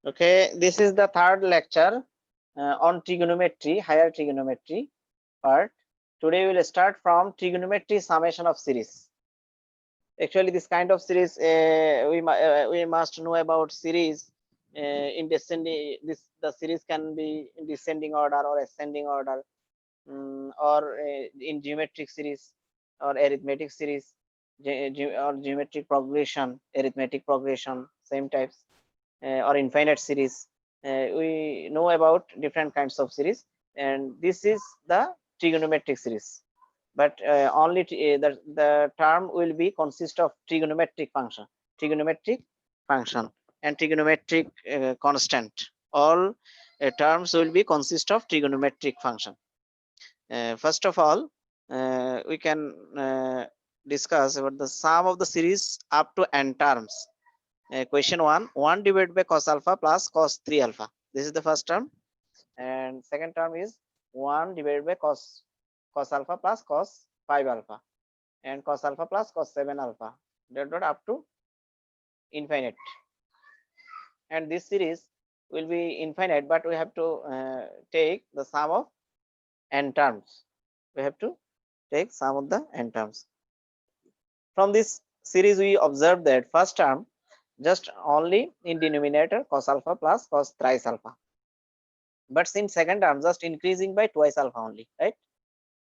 Okay, this is the third lecture on trigonometry, higher trigonometry part. Today we will start from trigonometry summation of series. Actually, this kind of series we must know about series in descending. The series can be in descending order or ascending order, or in geometric series or arithmetic series, or geometric progression, arithmetic progression, same types. Or infinite series. We know about different kinds of series, and this is the trigonometric series. But only the term will be consist of trigonometric function, and trigonometric constant. All terms will be consist of trigonometric function. First of all, we can discuss about the sum of the series up to n terms. Question 1 divided by cos alpha plus cos 3 alpha. This is the first term, and second term is 1 divided by cos alpha plus cos 5 alpha, and cos alpha plus cos 7 alpha, dot up to infinite. And this series will be infinite, but we have to take the sum of n terms. We have to take sum of the n terms. From this series, we observe that first term just only in denominator cos alpha plus cos thrice alpha, but since second term just increasing by twice alpha only, right?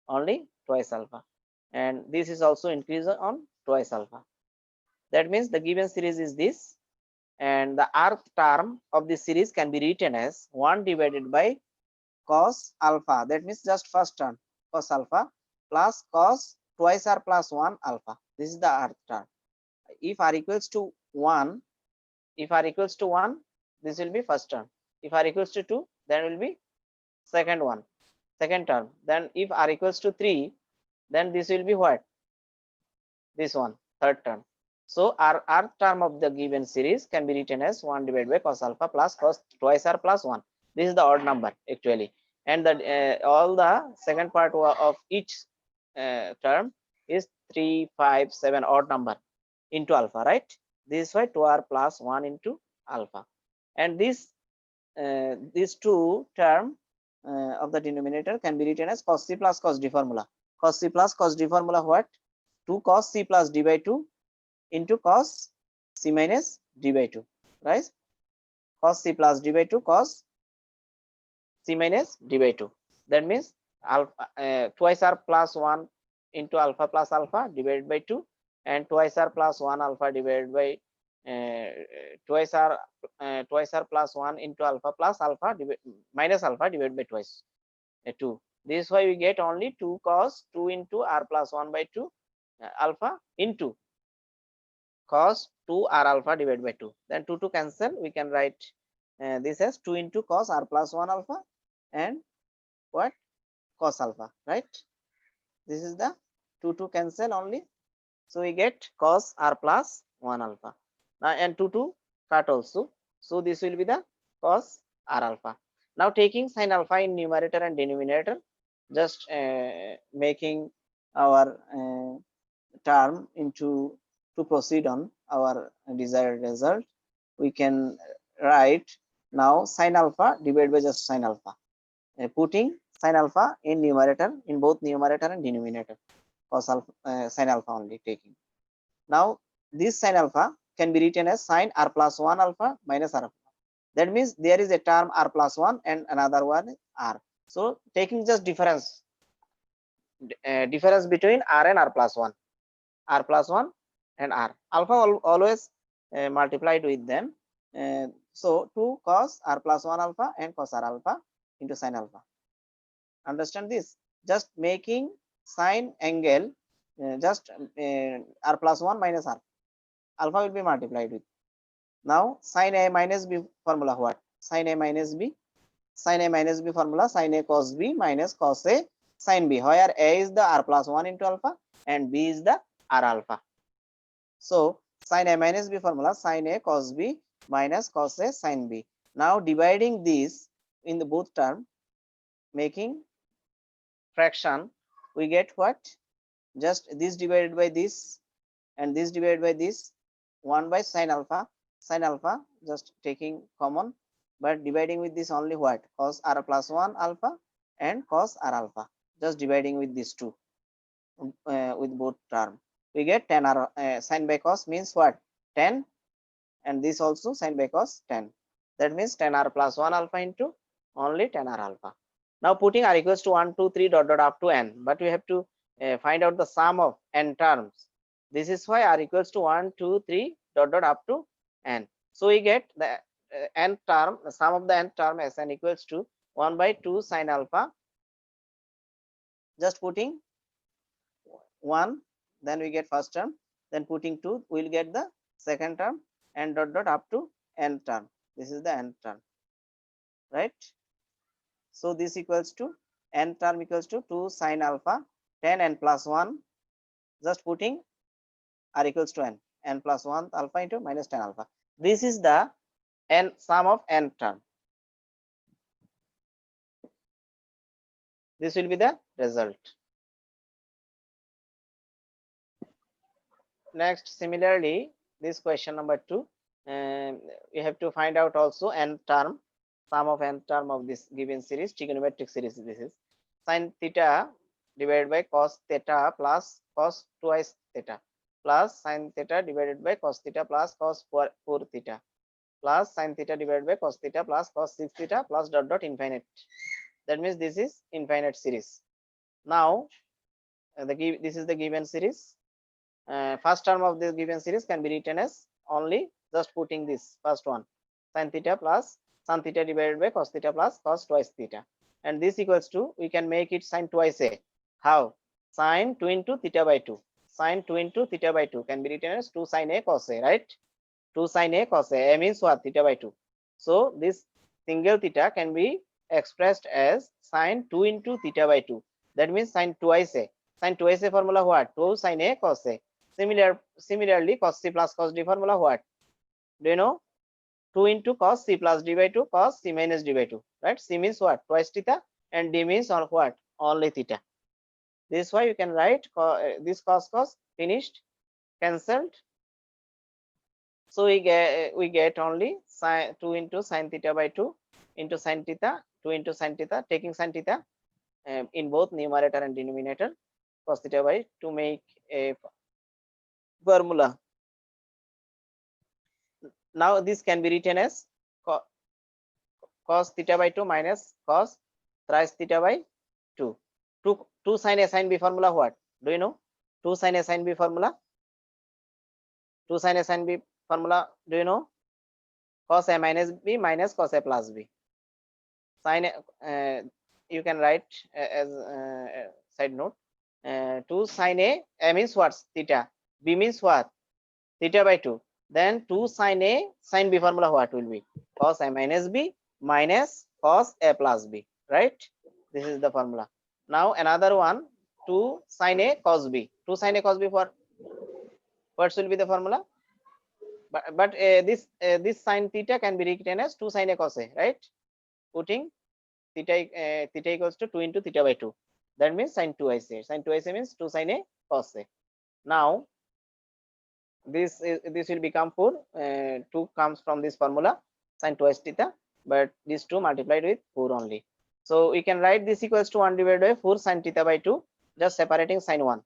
Only twice alpha, and this is also increase on twice alpha. That means the given series is this, and the rth term of this series can be written as 1 divided by cos alpha. That means just first term cos alpha plus cos twice r plus 1 alpha. This is the rth term. If r equals to 1, if r equals to 1, this will be first term. If r equals to 2, then will be second term. Then if r equals to 3, then this will be what? This one, third term. So r term of the given series can be written as 1 divided by cos alpha plus cos twice r plus 1. This is the odd number actually, and the all the second part of each term is 3, 5, 7 odd number into alpha, right? This is why 2r plus 1 into alpha, and these two term of the denominator can be written as cos c plus cos d formula. Cos c plus cos d formula what? 2 cos c plus d by 2 into cos c minus d by 2, right? Cos c plus d by 2 cos c minus d by 2. That means alpha twice r plus 1 into alpha plus alpha divided by 2, and twice r plus 1 alpha divided by uh, twice r plus 1 into alpha plus alpha minus alpha divided by twice 2. This is why we get only 2 cos 2 into r plus 1 by 2 alpha into cos 2 r alpha divided by 2. Then 2 to cancel, we can write this as 2 into cos r plus 1 alpha and what? Cos alpha, right? This is the 2 to cancel only. So we get cos r plus 1 alpha. Now, and 2 to cut also. So this will be the cos r alpha. Now taking sin alpha in numerator and denominator, just making our term into to proceed on our desired result, we can write now sin alpha divided by just sin alpha, putting sin alpha in numerator, in both numerator and denominator, cos alpha sin alpha only taking. Now this sin alpha can be written as sin r plus 1 alpha minus r alpha. That means there is a term r plus 1 and another one r. So taking just difference between r and r plus 1, r plus 1 and r. Alpha always multiplied with them. So 2 cos r plus 1 alpha and cos r alpha into sin alpha. Understand this? Just making sine angle, just r plus 1 minus r. Alpha will be multiplied with. Now sine a minus b formula what? Sine a minus b. Sine a minus b formula sine a cos b minus cos a sine b, where a is the r plus 1 into alpha and b is the r alpha. So sine a minus b formula sine a cos b minus cos a sine b. Now dividing this in the both term, making fraction, we get what? Just this divided by this and this divided by this, 1 by sine alpha. sin alpha, just taking common, but dividing with this only what? Cos r plus 1 alpha and cos r alpha. Just dividing with these two, with both term. We get 10 r, sin by cos means what? 10, and this also sin by cos 10. That means 10 r plus 1 alpha into only 10 r alpha. Now putting r equals to 1, 2, 3 dot dot up to n, but we have to find out the sum of n terms. This is why r equals to 1, 2, 3 dot dot up to n. So we get the n term, the sum of the n term as n equals to 1 by 2 sin alpha. Just putting 1, then we get first term, then putting 2, we'll get the second term, and dot dot up to n term. This is the n term, right? So this equals to n term equals to 2 sin alpha 10 n plus 1. Just putting r equals to n plus 1 alpha into minus 10 alpha. This is the n sum of n term. This will be the result. Next, similarly, this question number 2, we have to find out also n term, sum of n term of this given series, trigonometric series. This is sin theta divided by cos theta plus cos twice theta plus sin theta divided by cos theta plus cos 4 theta plus sin theta divided by cos theta plus cos 6 theta plus dot dot infinite. That means this is infinite series. Now this is the given series. First term of this given series can be written as only just putting this first one, sin theta plus sin theta divided by cos theta plus cos twice theta, and this equals to, we can make it sin twice a. How? Sin 2 into theta by 2. Sin 2 into theta by 2 can be written as 2 sin a cos a, right? 2 sin a cos a means what? Theta by 2. So this single theta can be expressed as sin 2 into theta by 2. That means sin twice a. Sin twice a formula what? 2 sin a cos a. Similarly, cos c plus cos d formula what? Do you know? 2 into cos c plus d by 2 cos c minus d by 2, right? C means what? Twice theta, and d means or what? Only theta. This is why you can write this cos finished, cancelled. So we get only sin 2 into sin theta by 2 into sin theta, 2 into sin theta, taking sin theta in both numerator and denominator, cos theta by, to make a formula. Now this can be written as cos theta by 2 minus cos thrice theta by 2. 2 sin a sin b formula what? Do you know? 2 sin a sin b formula? 2 sin a sin b formula, do you know? Cos a minus b minus cos a plus b. Sin you can write as side note, 2 sin a means what? Theta. B means what? Theta by 2. Then 2 sin a sin b formula what will be? Cos a minus b minus cos a plus b, right? This is the formula. Now another one, 2 sin a cos b. 2 sin a cos b for what will be the formula? But this sin theta can be written as 2 sin a cos a, right? Putting theta equals to 2 into theta by 2. That means sin 2ic. Sin 2ic means 2 sin a cos a. Now this will become 4. 2 comes from this formula, sin twice theta, but these 2 multiplied with 4 only. So we can write this equals to 1 divided by 4 sin theta by 2, just separating sin 1,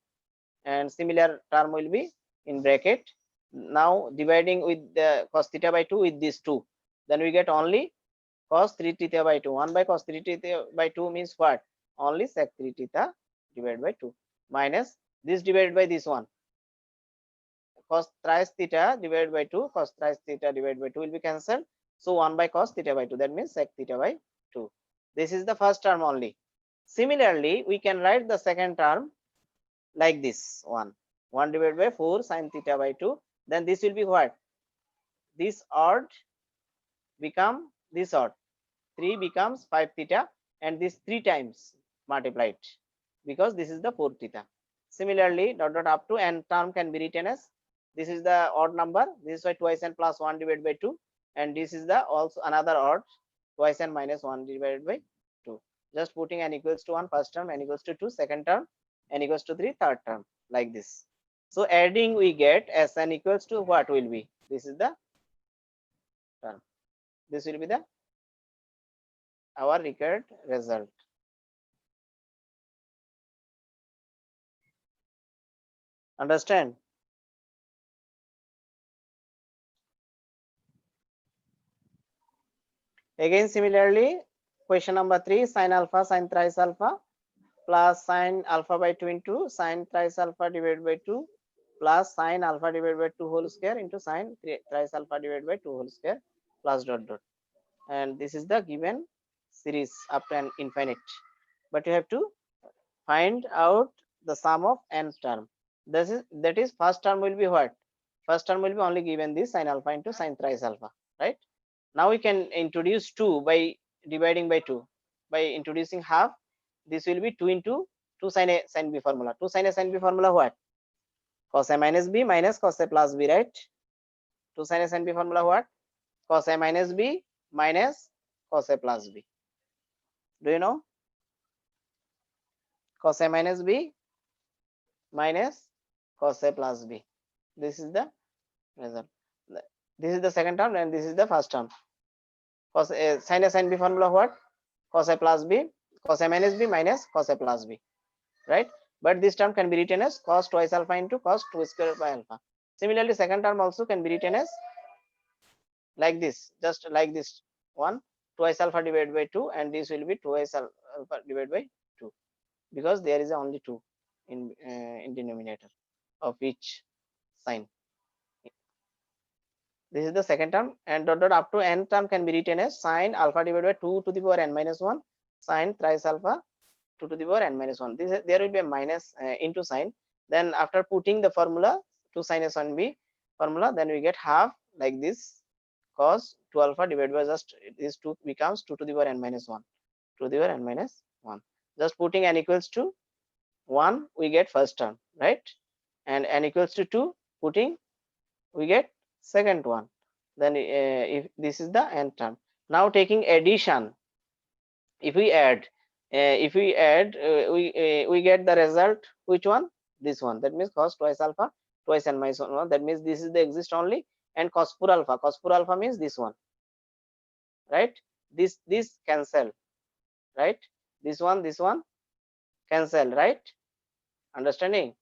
and similar term will be in bracket. Now dividing with the cos theta by 2 with these 2, then we get only cos 3 theta by 2. 1 by cos 3 theta by 2 means what? Only sec 3 theta divided by 2, minus this divided by this one, cos thrice theta divided by 2, cos thrice theta divided by 2 will be cancelled. So 1 by cos theta by 2, that means sec theta by 2. This is the first term only. Similarly, we can write the second term like this one, 1 divided by 4 sin theta by 2. Then this will be what? This odd become this odd. 3 becomes 5 theta, and this 3 times multiplied, because this is the 4 theta. Similarly, dot dot up to n term can be written as, this is the odd number, this is why twice n plus 1 divided by 2, and this is the also another odd, twice n minus 1 divided by 2. Just putting n equals to 1 first term, n equals to 2 second term, n equals to 3 third term, like this. So adding we get Sn equals to what will be? This is the term. This will be the our required result. Understand? Again, similarly, question number 3, sine alpha sin thrice alpha plus sine alpha by 2 into sine thrice alpha divided by 2 plus sine alpha divided by 2 whole square into sine thrice alpha divided by 2 whole square plus dot dot. And this is the given series up to an infinite. But you have to find out the sum of n term. That is first term will be what? First term will be only given this sine alpha into sine thrice alpha, right? Now we can introduce 2 by dividing by 2. By introducing half, this will be 2 into 2 sin A sin B formula. 2 sin A sin B formula what? Cos A minus B minus cos A plus B, right? 2 sin A sin B formula what? Cos A minus B minus cos A plus B. Do you know? Cos A minus B minus cos A plus B. This is the result. This is the second term and this is the first term. Cos A sin A sin B formula what? Cos A plus B, cos A minus B minus cos A plus B, right? But this term can be written as cos twice alpha into cos 2 square by alpha. Similarly, second term also can be written as like this, just like this one, twice alpha divided by 2, and this will be twice alpha divided by 2, because there is only 2 in denominator of each sign. This is the second term, and dot dot up to n term can be written as sine alpha divided by 2 to the power n minus 1 sine thrice alpha 2 to the power n minus 1. This there will be a minus into sign. Then after putting the formula 2 sin A sin B formula, then we get half like this, cos 2 alpha divided by just this 2 becomes 2 to the power n minus 1, 2 to the power n minus 1. Just putting n equals to 1, we get first term, right? And n equals to 2, putting we get second one. Then if this is the n term. Now taking addition, if we add we get the result, which one? This one. That means cos twice alpha twice n minus 1. That means this is the exist only, and cos 4 alpha. Cos 4 alpha means this one, right? This cancel, right? This one cancel, right? Understanding?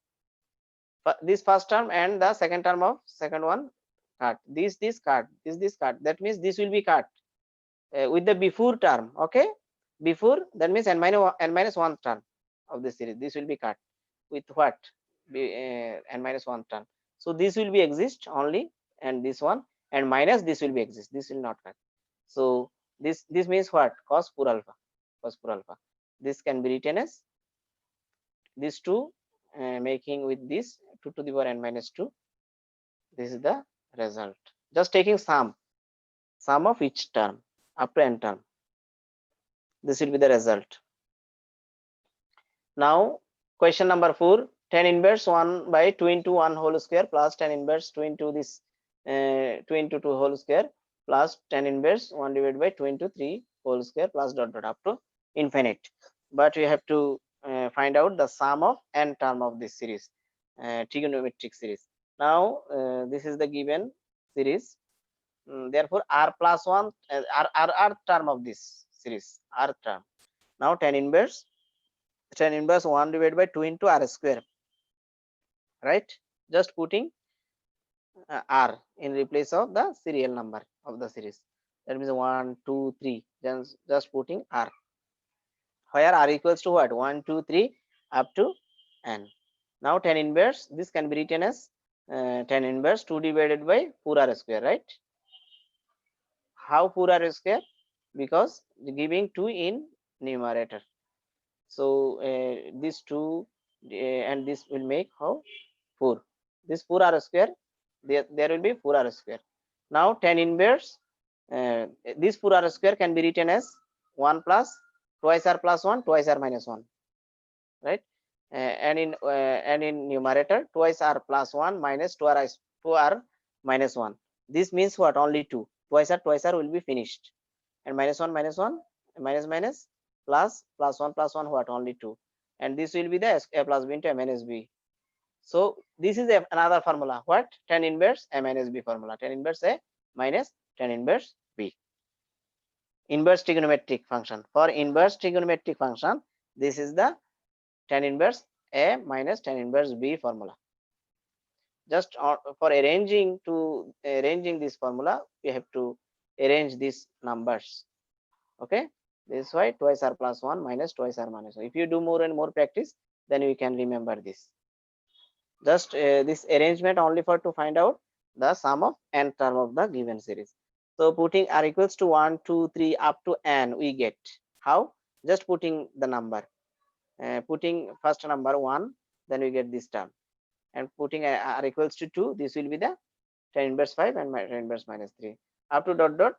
This first term and the second term of second one cut. This cut. This cut. That means this will be cut with the before term. Okay, before, that means n minus 1 term of the series. This will be cut with what? N minus 1 term. So this will be exist only, and this one, and minus this will be exist. This will not cut. So this means what? Cos 4 alpha. Cos 4 alpha. This can be written as these two, making with this 2 to the power n minus 2. This is the result. Just taking sum of each term up to n term. This will be the result. Now question number 4, tan inverse 1 by 2 into 1 whole square plus tan inverse 2 into this 2 into 2 whole square plus tan inverse 1 divided by 2 into 3 whole square plus dot dot up to infinite. But we have to find out the sum of n term of this series, trigonometric series. Now this is the given series. Therefore r plus 1 r term of this series, r term. Now tan inverse 1 divided by 2 into r square, right? Just putting r in replace of the serial number of the series. That means 1 2 3, just putting r, where r equals to what? 1 2 3 up to n. Now tan inverse, this can be written as tan inverse 2 divided by 4r square, right? How 4r square? Because giving 2 in numerator. So these 2 and this will make how? 4. This 4r square, there will be 4r square. Now tan inverse, this 4r square can be written as 1 plus twice r plus 1 twice r minus 1, right? And in numerator, twice r plus 1 minus 2r minus 1. This means what? Only 2. Twice r will be finished, and minus 1 minus minus plus 1 what? Only 2. And this will be the a plus b into a minus b. So this is another formula. What? Tan inverse a minus b formula. Tan inverse a minus tan inverse b. Inverse trigonometric function. For inverse trigonometric function, this is the tan inverse a minus tan inverse b formula. Just for arranging this formula, we have to arrange these numbers. Okay, this is why twice r plus 1 minus twice r minus 1. If you do more and more practice, then you can remember this. Just this arrangement only for to find out the sum of n term of the given series. So putting r equals to 1, 2, 3 up to n, we get how? Just putting the number, putting first number 1, then we get this term, and putting r equals to 2, this will be the tan inverse 5 and tan inverse minus 3 up to dot dot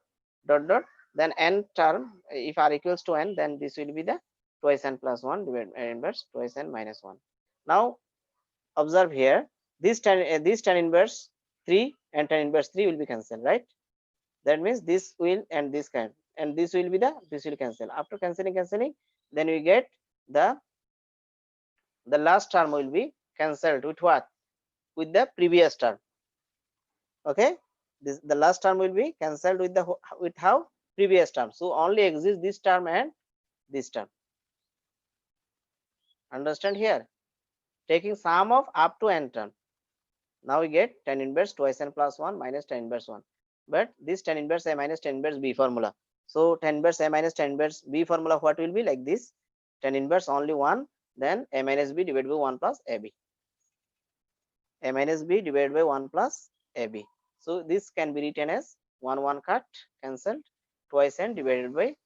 dot dot. Then n term, if r equals to n, then this will be the twice n plus 1 divided by inverse twice n minus 1. Now observe here, this tan inverse 3 and tan inverse 3 will be cancelled, right? That means this will and this can, and this will be this will cancel. After cancelling, then we get the last term will be cancelled with what? With the previous term. Okay, the last term will be cancelled with how? Previous term. So only exists this term and this term. Understand here? Taking sum of up to n term. Now we get tan inverse twice n plus 1 minus tan inverse 1. But this tan inverse a minus tan inverse b formula. So tan inverse a minus tan inverse b formula, what will be like this? Tan inverse only 1, then a minus b divided by 1 plus ab. A minus b divided by 1 plus ab. So this can be written as 1 1 cut, cancelled, twice n divided by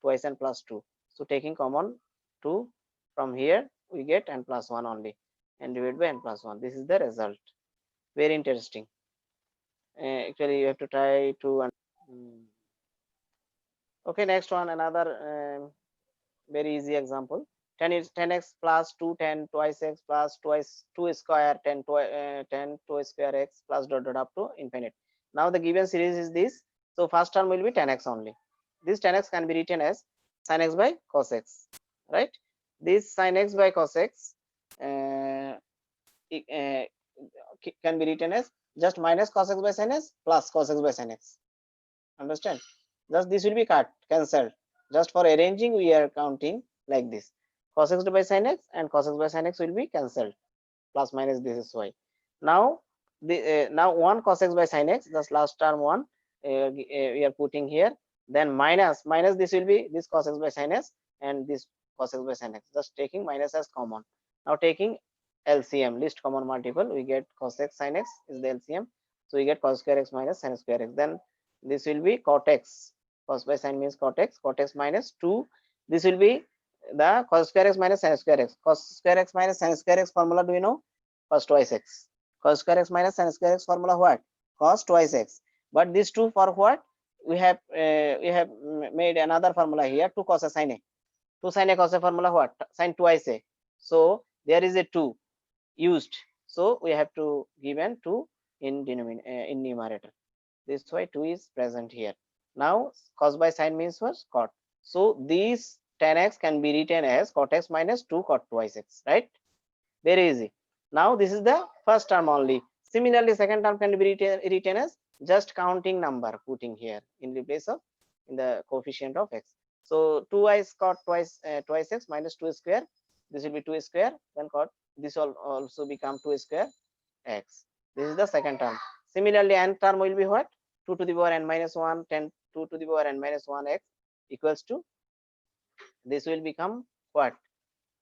twice n plus 2. So taking common 2 from here, we get n plus 1 only, and divided by n plus 1. This is the result. Very interesting. Actually, you have to try to. Okay, next one, another very easy example. 10x plus 2 10 twice x plus twice 2 square 10 2 square x plus dot dot up to infinite. Now the given series is this. So first term will be 10x only. This 10x can be written as sin x by cos x, right? This sin x by cos x can be written as just minus cos x by sin x plus cos x by sin x. Understand? Just this will be cancelled. Just for arranging, we are counting like this. Cos x by sin x and cos x by sin x will be cancelled. Plus minus, this is why. Now now 1 cos x by sin x, just last term 1 we are putting here. Then minus this will be this cos x by sin x and this cos x by sin x. Just taking minus as common. Now taking LCM, least common multiple, we get cos x sin x is the LCM. So we get cos square x minus sin square x. Then this will be cot x. Cos by sin means cot x minus 2. This will be the cos square x minus sin square x. Cos square x minus sin square x formula, do you know? Cos twice x. Cos square x minus sin square x formula what? Cos twice x. But this 2 for what? We have made another formula here, 2 cos a sin a. 2 sin a cos a formula what? Sin twice a. So there is a 2 used. So we have to given 2 in in numerator. This why 2 is present here. Now cos by sin means what? Cot. So these tan x can be written as cot x minus 2 cot twice x, right? Very easy. Now this is the first term only. Similarly, second term can be written as just counting number, putting here in the place of in the coefficient of x. So 2y cot twice x minus 2 square. This will be 2 square. Then cot this will also become 2 square x. This is the second term. Similarly, n term will be what? 2 to the power n minus 1, 10 2 to the power n minus 1 x equals to, this will become what?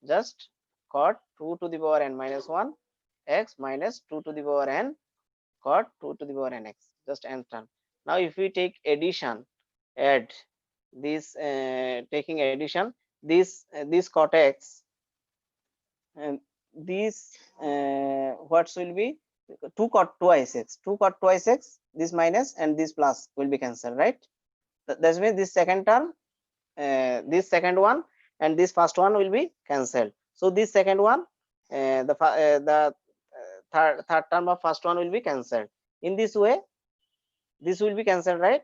Just cot 2 to the power n minus 1 x minus 2 to the power n cot 2 to the power n x, just n term. Now if we take addition, add this, taking addition, this cot x and this what will be 2 cot twice x, 2 cot twice x, this minus and this plus will be cancelled, right? That means this second term, this second one and this first one will be cancelled. So this second one, the third term of first one will be cancelled. In this way, this will be cancelled, right?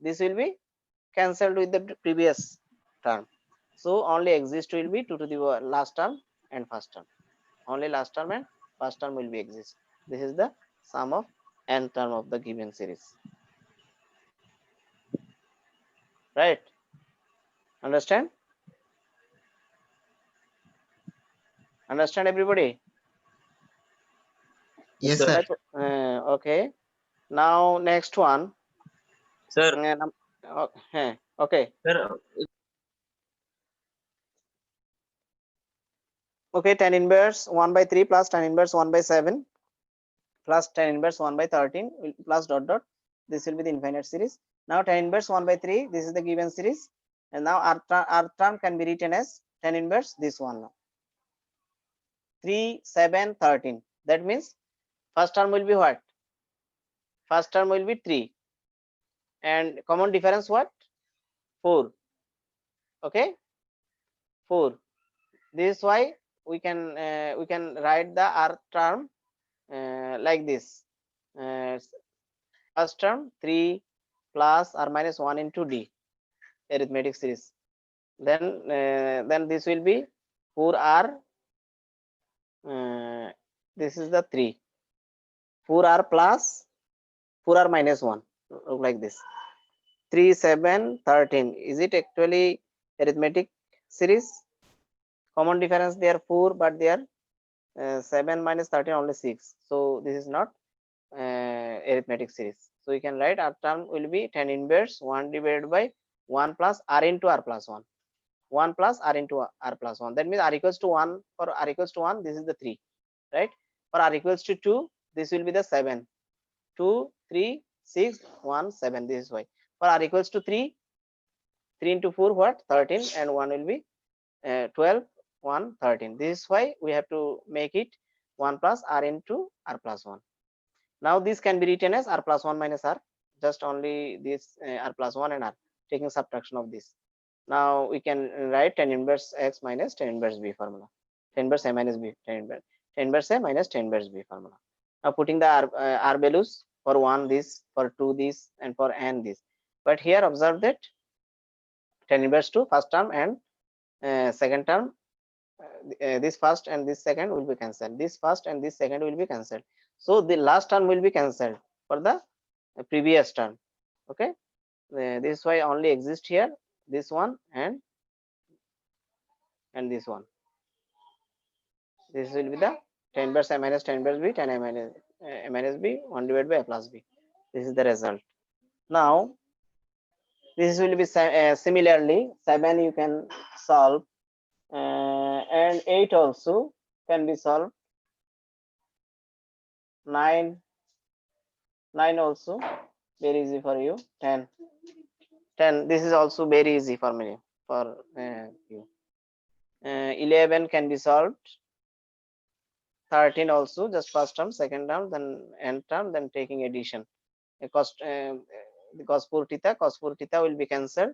This will be cancelled with the previous term. So only exist will be 2 to the last term and first term. Only last term and first term will be exist. This is the sum of n term of the given series. Right? Understand? Understand everybody? Yes, sir. Okay. Now next one. Sir, Okay. sir, Okay. Tan inverse 1 by 3 plus tan inverse 1 by 7 plus tan inverse 1 by 13 plus dot dot. This will be the infinite series. Now tan inverse 1 by 3. This is the given series. And now our term can be written as tan inverse this one now. 3, 7, 13. That means first term will be what? First term will be 3. And common difference what? 4. Okay. 4. This is why we can write the r term like this. First term 3 plus or minus 1 into d arithmetic series. Then this will be 4r. This is the 3. 4r plus 4r minus 1. Look like this. 3, 7, 13. Is it actually arithmetic series? Common difference they are 4, but they are 7 minus 13 only 6. So this is not arithmetic series. So you can write our term will be tan inverse 1 divided by 1 plus r into r plus 1. 1 plus r into r plus 1. That means r equals to 1. For r equals to 1, this is the 3. Right? For r equals to 2, this will be the 7. 2, 3, 6, 1, 7. This is why. For r equals to 3, 3 into 4 what? 13, and 1 will be 12, 1, 13. This is why we have to make it 1 plus r into r plus 1. Now this can be written as r plus 1 minus r. Just only this r plus 1 and r, taking subtraction of this. Now we can write tan inverse x minus tan inverse b formula. Tan inverse a minus b, tan inverse a minus tan inverse b formula. Now putting the r values for 1 this, for 2 this, and for n this. But here observe that tan inverse to first term and second term, this first and this second will be cancelled. This first and this second will be cancelled. So the last term will be cancelled for the previous term. Okay. This is why only exist here this one and this one. This will be the tan inverse a minus tan inverse b, tan a minus b 1 divided by a plus b. This is the result. Now this will be similarly 7 you can solve, and 8 also can be solved. 9 also very easy for you. 10 this is also very easy for me, for you. 11 can be solved. 13 also, just first term, second term, then n term, then taking addition. Cos 4 theta will be cancelled.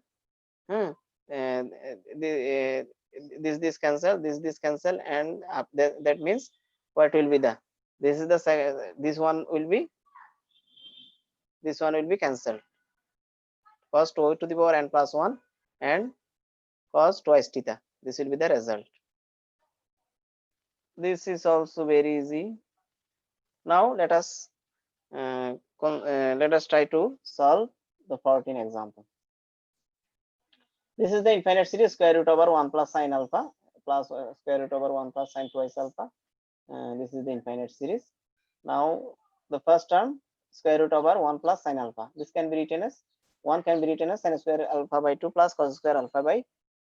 This cancel, this cancel, and that means what will be the, this is the this one will be cancelled. Cos 2 to the power n plus 1 and cos twice theta. This will be the result. This is also very easy. Now let us try to solve the 14 example. This is the infinite series square root over 1 plus sine alpha plus square root over 1 plus sine twice alpha. This is the infinite series. Now the first term square root over 1 plus sine alpha. This can be written as 1 can be written as sine square alpha by 2 plus cos square alpha by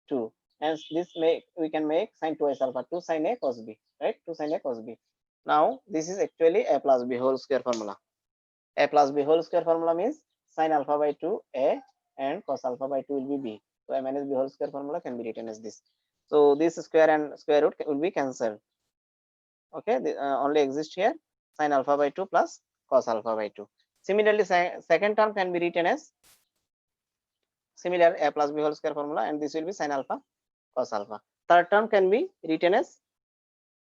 2. And this we can make sine twice alpha, 2 sine a cos b, right? 2 sine a cos b. Now this is actually a plus b whole square formula. A plus b whole square formula means sine alpha by 2 a and cos alpha by 2 will be b. So a minus b whole square formula can be written as this. So this square and square root will be cancelled. Okay, only exist here sine alpha by 2 plus cos alpha by 2. Similarly, second term can be written as similar a plus b whole square formula, and this will be sine alpha cos alpha. Third term can be written as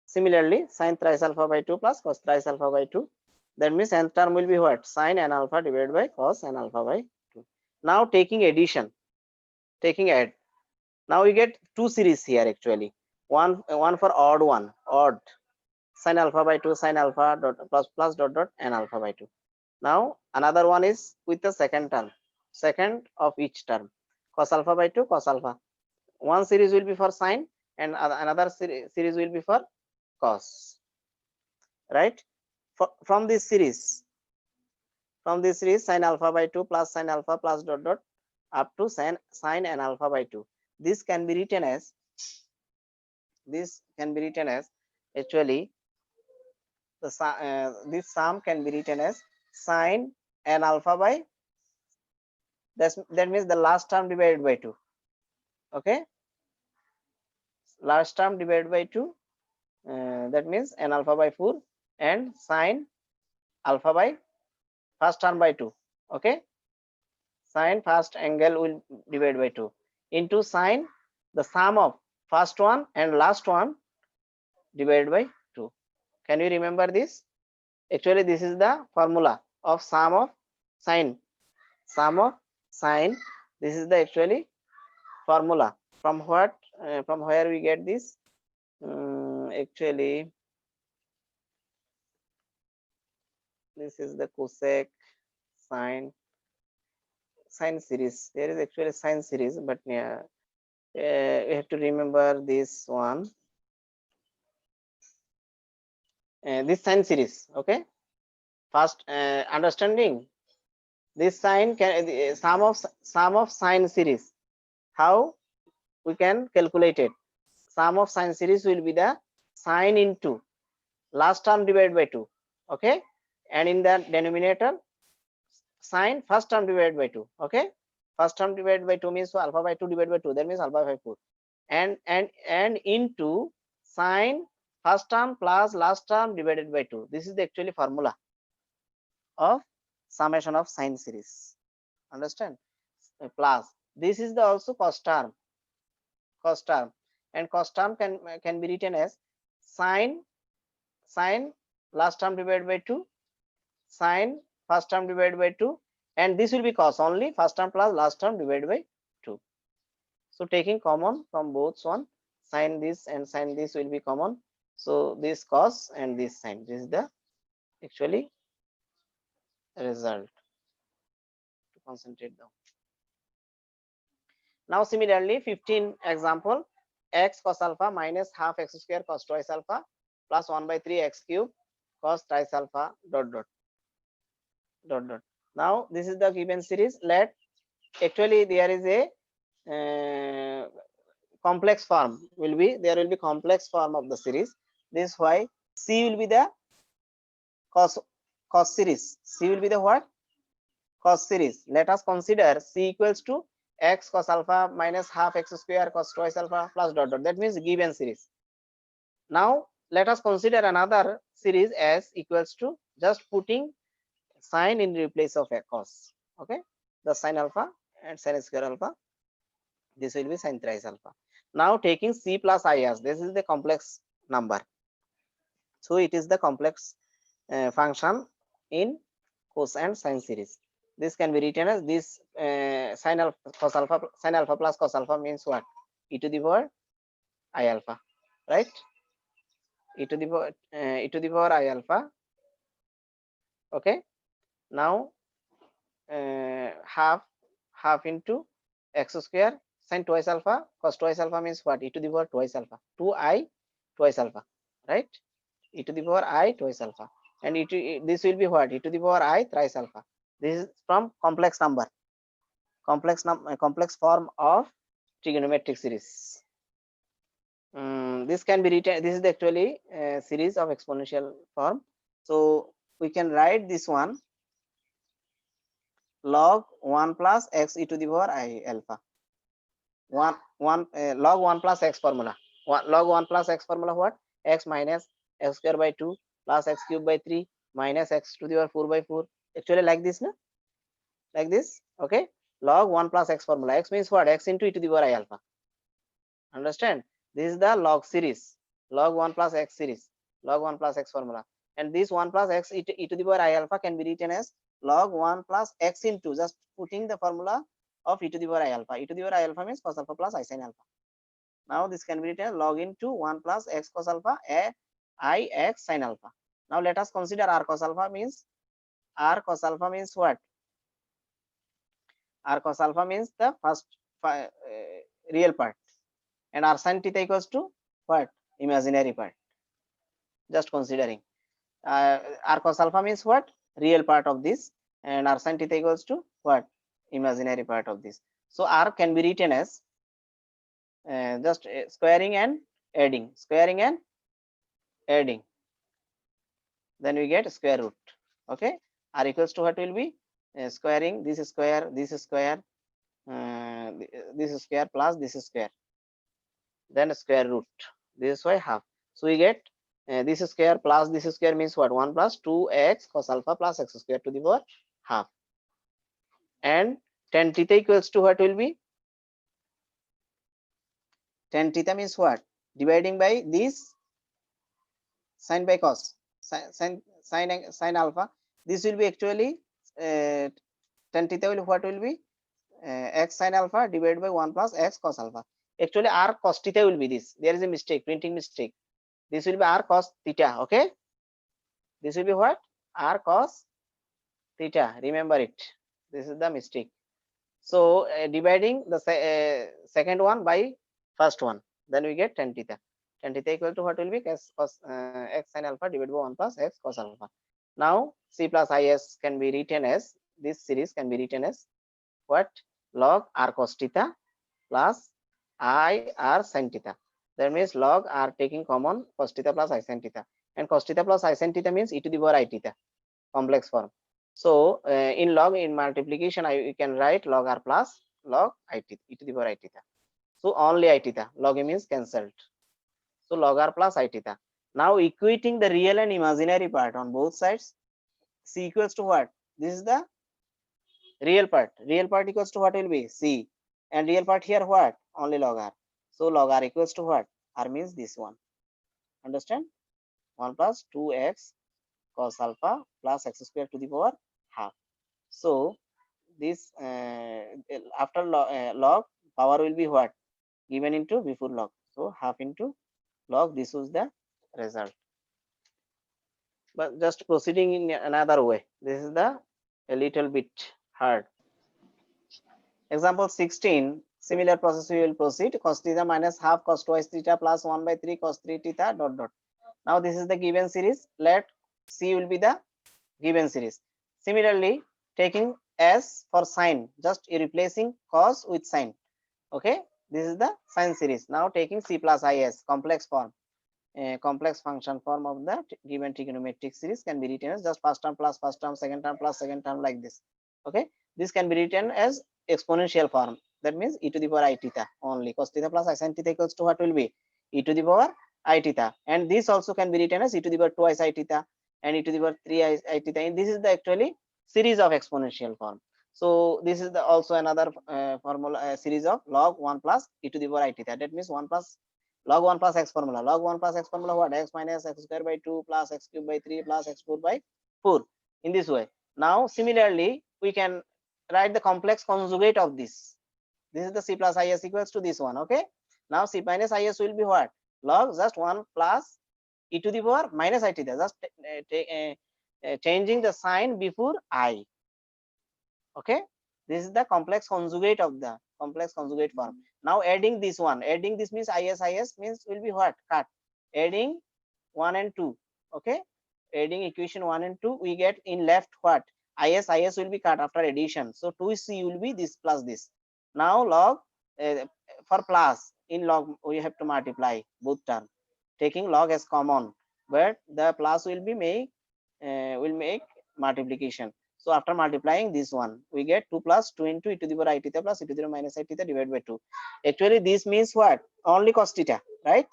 similarly sine thrice alpha by 2 plus cos thrice alpha by 2. That means nth term will be what? Sine n alpha divided by cos n alpha by 2. Now taking addition, taking add. Now we get two series here actually. One for odd sine alpha by 2 sine alpha dot plus dot dot n alpha by 2. Now another one is with the second term, second of each term, cos alpha by 2 cos alpha. One series will be for sine and another series will be for cos, right? From this series, sine alpha by 2 plus sine alpha plus dot dot up to sine and alpha by 2. This can be written as, actually this sum can be written as sine n alpha by, that means the last term divided by 2. Okay, last term divided by 2, that means n alpha by 4 and sine alpha by first term by 2. Okay, sine first angle will divide by 2 into sine the sum of first one and last one divided by 2. Can you remember this? Actually this is the formula of sum of sine, sum of sine. This is the actually formula. From what, from where we get this? Actually this is the cosec sine series. There is actually sine series, but yeah, we have to remember this one, this sine series. Okay, first understanding this sine can sum of sine series. How we can calculate it? Sum of sine series will be the sine into last term divided by 2. Okay, and in the denominator sine first term divided by 2. Okay, first term divided by 2 means so alpha by 2 divided by 2, that means alpha by 4, and into sine first term plus last term divided by 2. This is the actually formula of summation of sine series. Understand? Plus this is the also cos term, and cos term can be written as sine last term divided by 2, sine first term divided by 2, and this will be cos only, first term plus last term divided by 2. So taking common from both one, sine this and sine this will be common. So this cos and this sine, this is the actually result. To concentrate down. Now similarly 15 example, x cos alpha minus half x square cos twice alpha plus 1 by 3 x cube cos twice alpha dot dot dot dot. Now this is the given series. Let actually there is a complex form will be, there will be complex form of the series. This is why C will be the cos series. C will be the what? Cos series. Let us consider C equals to x cos alpha minus half x square cos twice alpha plus dot dot. That means given series. Now let us consider another series as equals to just putting sine in replace of a cos. Okay, the sine alpha and sine square alpha. This will be sine thrice alpha. Now taking C plus I as this is the complex number. So it is the complex function in cos and sine series. This can be written as this sine alpha plus cos alpha means what? E to the power I alpha, right? E to the power I alpha. Okay. Now half into x square sine twice alpha cos twice alpha means what? E to the power twice alpha, 2i twice alpha, right? E to the power I twice alpha, and this will be what? E to the power I thrice alpha. This is from complex number, complex form of trigonometric series. This can be written, this is the actually series of exponential form. So we can write this one log 1 plus x e to the power I alpha. Log 1 plus x formula. Log 1 plus x formula what? X minus x square by 2 plus x cube by 3 minus x to the power 4 by 4. Actually like this, no? Like this. Okay. Log 1 plus x formula. X means what? X into e to the power I alpha. Understand? This is the log series. Log 1 plus x series. Log 1 plus x formula. And this 1 plus x e to the power I alpha can be written as log 1 plus x into just putting the formula of e to the power I alpha. E to the power I alpha means cos alpha plus I sin alpha. Now this can be written log into 1 plus x cos alpha I x sin alpha. Now let us consider r cos alpha means R cos alpha means what? R cos alpha means the first real part, and R sin theta equals to what? Imaginary part. Just considering R cos alpha means what? Real part of this, and R sin theta equals to what? Imaginary part of this. So R can be written as just squaring and adding, squaring and adding. Then we get square root. Okay, R equals to what will be? Squaring, this is square, this is square, this is square plus this is square, then square root. This is why half. So we get this is square plus this is square means what? 1 plus 2x cos alpha plus x square to the power half. And tan theta equals to what will be? Tan theta means what? Dividing by this sin by cos, sin alpha. This will be actually tan theta will what will be? X sin alpha divided by 1 plus x cos alpha. Actually R cos theta will be this. There is a mistake, printing mistake. This will be R cos theta. Okay, this will be what? R cos theta. Remember it. This is the mistake. So dividing the second one by first one, then we get tan theta. Tan theta equal to what will be? X cos x sin alpha divided by 1 plus x cos alpha. Now C plus IS can be written as, this series can be written as what? Log R cos theta plus I R sin theta. That means log R taking common cos theta plus I sin theta, and cos theta plus I sin theta means e to the power I theta, complex form. So in log, in multiplication, you can write log R plus log I theta, e to the power I theta. So only I theta, log means cancelled. So log R plus I theta. Now equating the real and imaginary part on both sides, C equals to what? This is the real part. Real part equals to what will be? C. And real part here what? Only log R. So log R equals to what? R means this one. Understand? 1 plus 2x cos alpha plus x square to the power half. So this after log, power will be what? Given into before log. So half into log, this was the result. But just proceeding in another way, this is the a little bit hard. Example 16, similar process we will proceed. Cos theta minus half cos twice theta plus 1 by 3 cos 3 theta dot dot. Now this is the given series. Let C will be the given series. Similarly, taking S for sine, just replacing cos with sine. Okay, this is the sine series. Now taking C plus IS, complex form, complex function form of the given trigonometric series can be written as just first term plus first term, second term plus second term, like this. Okay, this can be written as exponential form. That means e to the power I theta only. Cos theta plus I sin theta equals to what will be? E to the power I theta. And this also can be written as e to the power twice I theta and e to the power 3 I theta. And this is the actually series of exponential form. So this is the also another formula, series of log 1 plus e to the power I theta. That means 1 plus log 1 plus x formula. Log 1 plus x formula what? X minus x square by 2 plus x cube by 3 plus x4 by 4. In this way. Now similarly we can write the complex conjugate of this. This is the C plus IS equals to this one. Okay, now C minus IS will be what? Log just 1 plus e to the power minus I theta, just changing the sign before I. Okay, this is the complex conjugate of the complex conjugate form. Now adding this one, adding this means is means will be what? Cut. Adding 1 and 2. Okay, adding equation 1 and 2, we get in left what? Is will be cut after addition. So 2c will be this plus this. Now log for plus, in log we have to multiply both term, taking log as common, but the plus will be will make multiplication. So after multiplying this one, we get 2 plus 2 into e to the power I theta plus e to the power minus I theta divided by 2. Actually this means what? Only cos theta, right?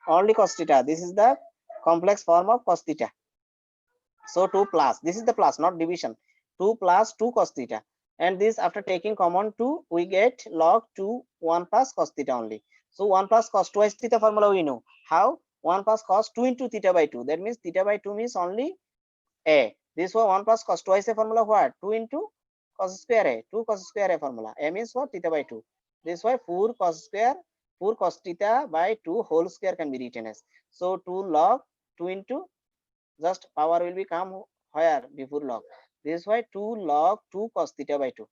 Only cos theta. This is the complex form of cos theta. So 2 plus, this is the plus, not division. 2 plus 2 cos theta, and this after taking common 2, we get log 2 1 plus cos theta only. So 1 plus cos twice theta formula we know. How? 1 plus cos 2 into theta by 2. That means theta by 2 means only a. This was 1 plus cos twice a formula what? 2 into cos square a. 2 cos square a formula. A means what? Theta by 2. This why 4 cos square, 4 cos theta by 2 whole square can be written as. So 2 log 2 into, just power will be come where? Before log. This is why 2 log 2 cos theta by 2.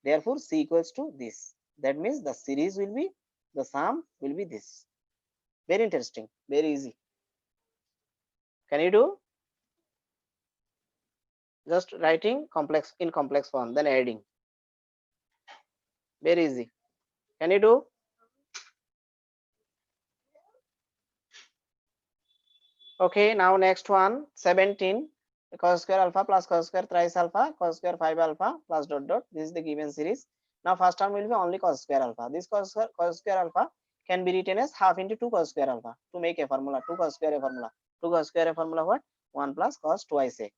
Therefore, C equals to this. That means the series will be, the sum will be this. Very interesting, very easy. Can you do? Just writing complex in complex form, then adding. Very easy. Can you do? Okay, now next one, 17. Cos square alpha plus cos square thrice alpha, cos square 5 alpha plus dot dot. This is the given series. Now first term will be only cos square alpha. This cos square alpha can be written as half into 2 cos square alpha to make a formula. 2 cos square a formula. 2 cos square a formula what? 1 plus cos twice a.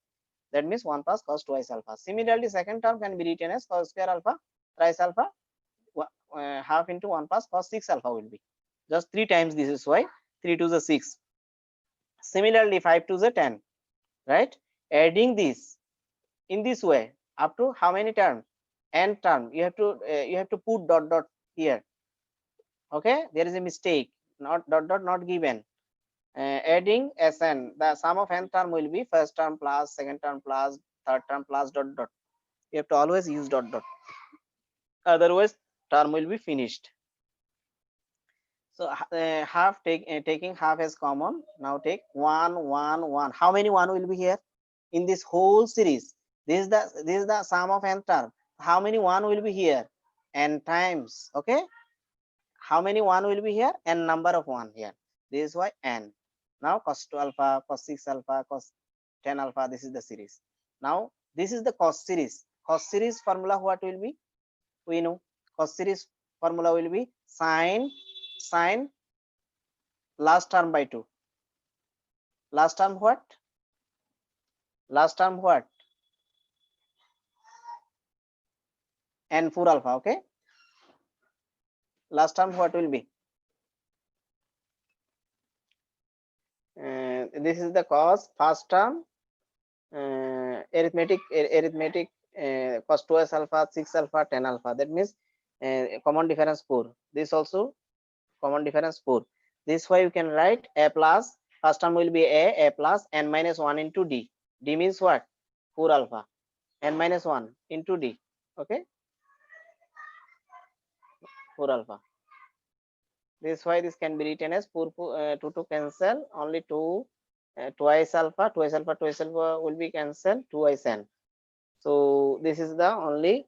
That means 1 plus cos twice alpha. Similarly, second term can be written as cos square alpha thrice alpha half into 1 plus cos 6 alpha will be. Just 3 times this is why 3 to the 6. Similarly, 5 to the 10. Right? Adding this in this way up to how many term? N term. You have to put dot dot here. Okay, there is a mistake. Not dot dot not given. Adding Sn, the sum of n term will be first term plus second term plus third term plus dot dot. You have to always use dot dot. Otherwise, term will be finished. So half taking half as common. Now take 1 1 1. How many 1 will be here in this whole series? This is the sum of n term. How many 1 will be here? N times. Okay, how many 1 will be here? N number of 1 here. This is why n. Now cos 2 alpha, cos 6 alpha, cos 10 alpha. This is the series. Now this is the cos series. Cos series formula what will be? We know cos series formula will be sine last term by 2. Last term what? Last term what? N 4 alpha. Okay, last term what will be? This is the cos first term, arithmetic cos 2s alpha, 6 alpha, 10 alpha. That means common difference 4. This also common difference 4. This way you can write a plus, first term will be a plus n minus 1 into d. D means what? 4 alpha. N minus 1 into d. Okay, 4 alpha. This why this can be written as 4 to cancel only 2 twice alpha will be cancelled twice n. So this is the only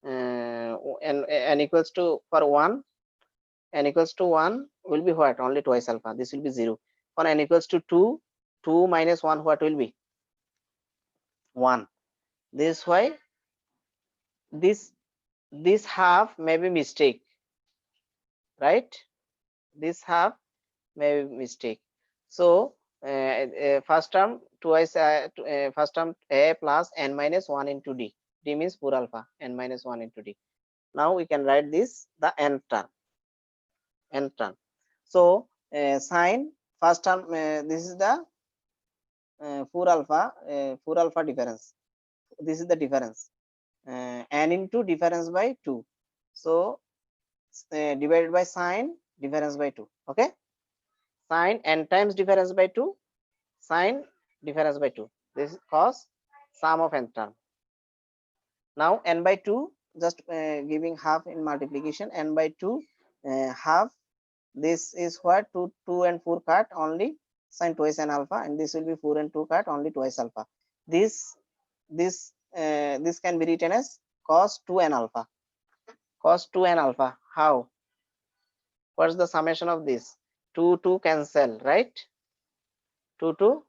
n equals to for 1, n equals to 1 will be what? Only twice alpha. This will be 0. For n equals to 2, 2 minus 1 what will be? 1. This why this half may be mistake, right? This half may be mistake. So first term twice first term a plus n minus 1 into d. D means 4 alpha, n minus 1 into d. Now we can write this the n term. N term. So sine first term this is the 4 alpha difference. This is the difference. N into difference by 2. So divided by sine difference by 2. Okay, sine n times difference by 2, sine difference by 2. This is cos sum of n term. Now n by 2, just giving half in multiplication, n by 2 half. This is what? 2 and 4 cut only sine twice n alpha, and this will be 4 and 2 cut only twice alpha. This can be written as cos 2n alpha. Cos 2n alpha. How? What's the summation of this? 2 cancel, right? 2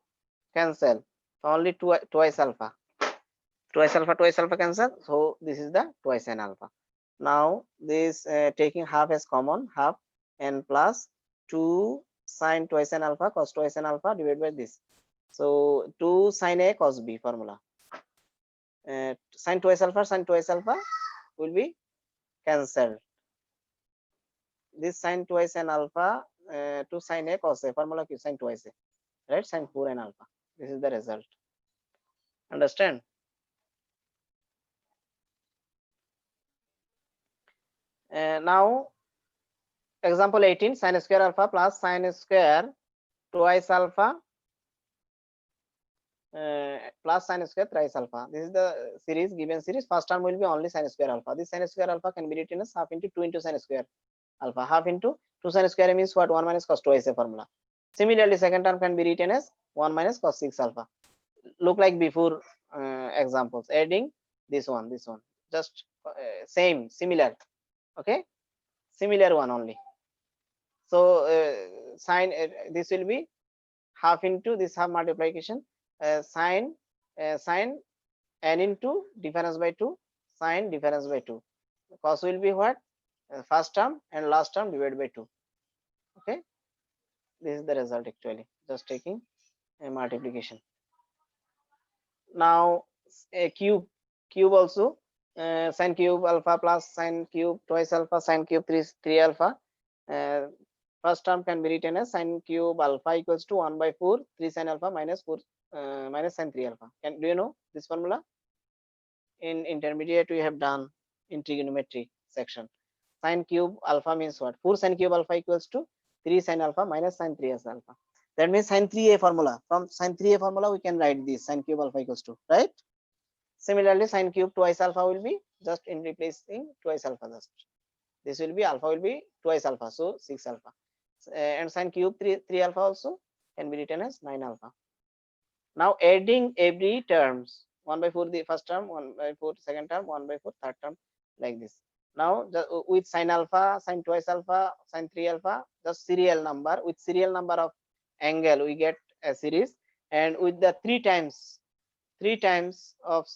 cancel. Only twice alpha. Twice alpha cancel. So this is the twice n alpha. Now this taking half as common, half n plus 2 sine twice n alpha cos twice n alpha divided by this. So 2 sine a cos b formula. Sine twice alpha will be cancelled. This sine twice n alpha to sine a cos a formula sine twice a, right? Sine 4 n alpha. This is the result. Understand? Now example 18, sine square alpha plus sine square twice alpha plus sine square thrice alpha. This is the series, given series. First term will be only sine square alpha. This sine square alpha can be written as half into 2 into sine square alpha. Half into 2 sine square means what? 1 minus cos 2 is a formula. Similarly, second term can be written as 1 minus cos 6 alpha. Look like before examples. Adding this one, just same, similar. Okay, similar one only. So sine, this will be half into this half multiplication, sine n into difference by 2, sine difference by 2. Cos will be what? First term and last term divided by 2. Okay, this is the result actually, just taking a multiplication. Now a cube also, sine cube alpha plus sine cube twice alpha sine cube 3 alpha. First term can be written as sine cube alpha equals to 1 by 4 3 sine alpha minus 4 minus sine 3 alpha. Do you know this formula? In intermediate we have done in trigonometry section. Sine cube alpha means what? 4 sine cube alpha equals to 3 sine alpha minus sine 3s alpha. That means sine 3a formula. From sine 3a formula we can write this sine cube alpha equals to, right? Similarly, sine cube twice alpha will be just in replacing twice alpha, just this will be alpha will be twice alpha, so 6 alpha. And sine cube 3 alpha also can be written as 9 alpha. Now adding every terms, 1 by 4 the first term, 1 by 4 second term, 1 by 4 third term, like this. Now with sine alpha, sine twice alpha, sine 3 alpha, just serial number, with serial number of angle we get a series, and with the three times of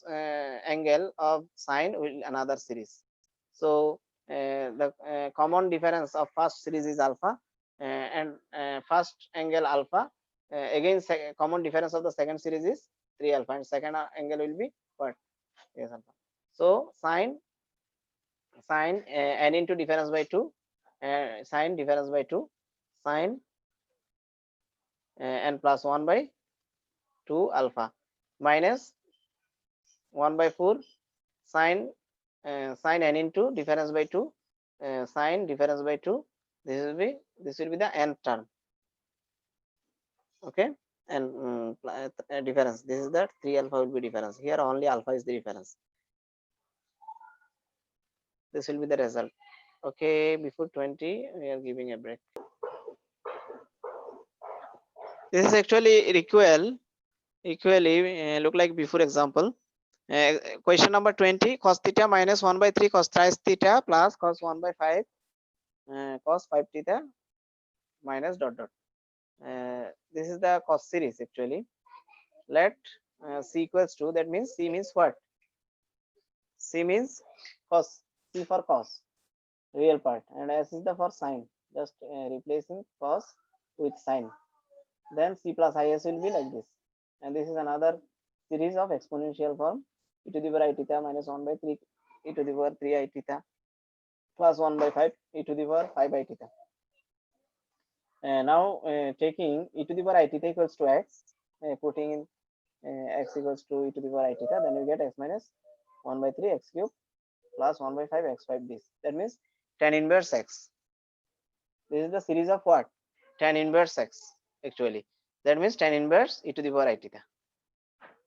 angle of sine will another series. So the common difference of first series is alpha, and first angle alpha. Again, common difference of the second series is 3 alpha, and second angle will be what? Yes, alpha. So sine n into difference by 2, sine difference by 2, sine n plus 1 by 2 alpha minus 1 by 4 sine sine n into difference by 2, sine difference by 2. This will be the nth term. Okay, and difference. This is that 3 alpha will be difference. Here only alpha is the difference. This will be the result. Okay, before 20 we are giving a break. This is actually equally look like before example. Question number 20, cos theta minus 1 by 3 cos thrice theta plus cos 1 by 5 cos 5 theta minus dot dot. This is the cos series actually. Let c equals to, that means c means what? C means cos, c for cos, real part, and s is the for sine, just replacing cos with sine. Then c plus is will be like this, and this is another series of exponential form, e to the power I theta minus 1 by 3 e to the power 3 I theta plus 1 by 5 e to the power 5 I theta. Now taking e to the power I theta equals to x, putting in x equals to e to the power I theta, then you get x minus 1 by 3 x cube plus 1 by 5 x5 this. That means tan inverse x. This is the series of what? Tan inverse x actually. That means tan inverse e to the power I theta.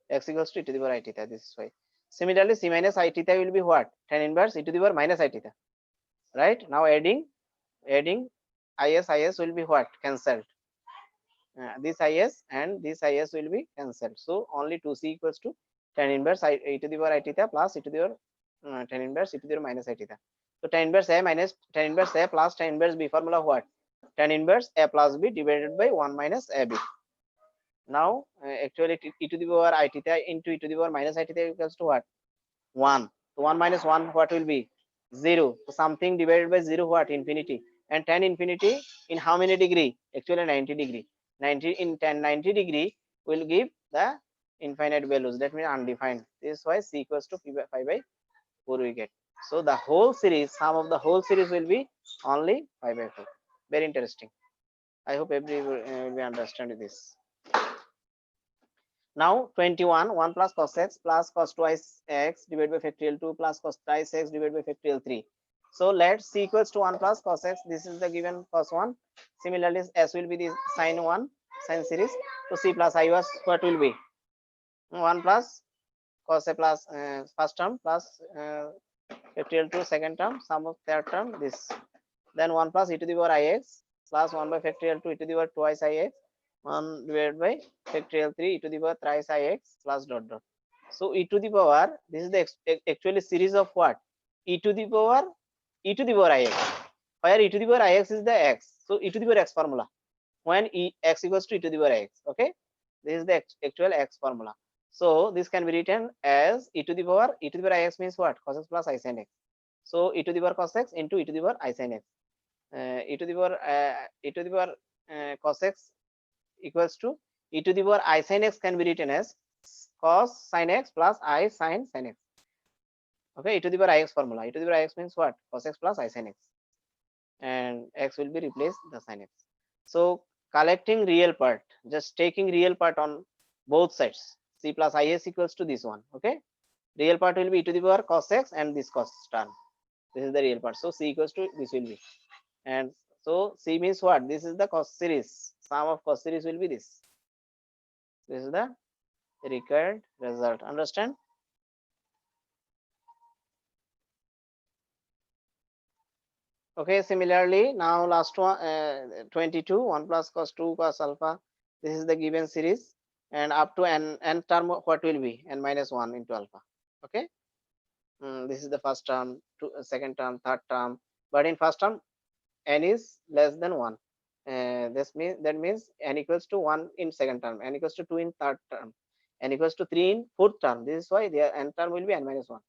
X equals to e to the power I theta. This is why. Similarly, c minus I theta will be what? Tan inverse e to the power minus I theta. Right? Now adding is will be what? Cancelled. This is and this is will be cancelled. So only 2c equals to tan inverse e to the power I theta plus e to the power tan inverse e to the power minus I theta. So tan inverse a minus tan inverse a plus tan inverse b formula what? Tan inverse a plus b divided by 1 minus ab. Now actually e to the power I theta into e to the power minus I theta equals to what? 1. So 1 minus 1 what will be? 0. So something divided by 0 what? Infinity. And tan infinity in how many degree? Actually 90 degree. 90 in tan 90 degree will give the infinite values. That means undefined. This is why c equals to 5 by 4 we get. So the whole series, sum of the whole series will be only 5 by 4. Very interesting. I hope everyone will understand this. Now 21, 1 plus cos x plus cos twice x divided by factorial 2 plus cos thrice x divided by factorial 3. So let c equals to 1 plus cos x. This is the given cos 1. Similarly, s will be the sine 1, sine series. So c plus I was what will be? 1 plus cos a plus first term plus factorial 2 second term, sum of third term, this. Then 1 plus e to the power ix plus 1 by factorial 2 e to the power twice ix, 1 divided by factorial 3 e to the power thrice ix plus dot dot. So e to the power, this is the actually series of what? E to the power ix, where e to the power ix is the x. So e to the power x formula when x equals to e to the power x. Okay, this is the actual x formula. So this can be written as e to the power ix means what? Cos x plus I sin x. So e to the power cos x into e to the power I sin x. E to the power cos x equals to e to the power I sin x can be written as cos sin x plus I sin x. Okay, e to the power ix formula. E to the power ix means what? Cos x plus I sin x, and x will be replaced the sin x. So collecting real part, just taking real part on both sides. C plus is equals to this one. Okay, real part will be e to the power cos x and this cos term. This is the real part. So c equals to this will be, and so c means what? This is the cos series. Sum of cos series will be this. This is the required result. Understand? Okay, similarly, now last one, 22, 1 plus cos 2 cos alpha. This is the given series, and up to n term, what will be? N minus 1 into alpha. Okay, this is the first term, second term, third term. But in first term, n is less than 1. That means n equals to 1 in second term, n equals to 2 in third term, n equals to 3 in fourth term. This is why the n term will be n minus 1.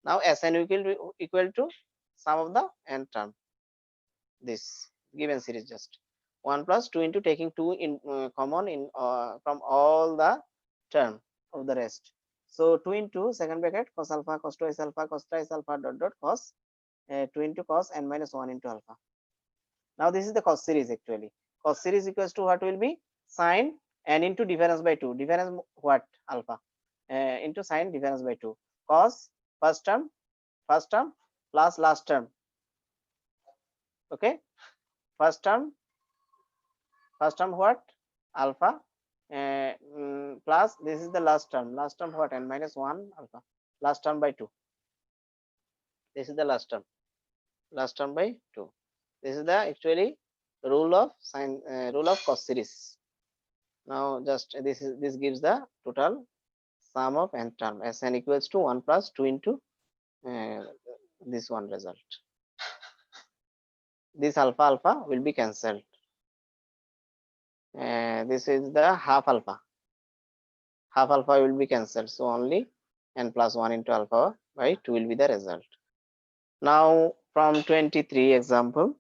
Now Sn equal to sum of the n term. This given series, just 1 plus 2 into taking 2 in common in from all the term of the rest. So 2 into second bracket cos alpha cos twice alpha cos thrice alpha dot dot cos 2 into cos n minus 1 into alpha. Now this is the cos series actually. Cos series equals to what will be? Sine n into difference by 2. Difference what? Alpha into sine difference by 2. Cos first term plus last term. Okay, first term what? Alpha plus this is the last term what? N minus 1 alpha, last term by 2. This is the last term by 2. This is the actually rule of sine, rule of cos series. Now just this gives the total sum of n term. Sn equals to 1 plus 2 into this one result. This alpha will be cancelled. This is the half alpha will be cancelled. So only n plus 1 into alpha by 2 will be the result. Now from 23 example,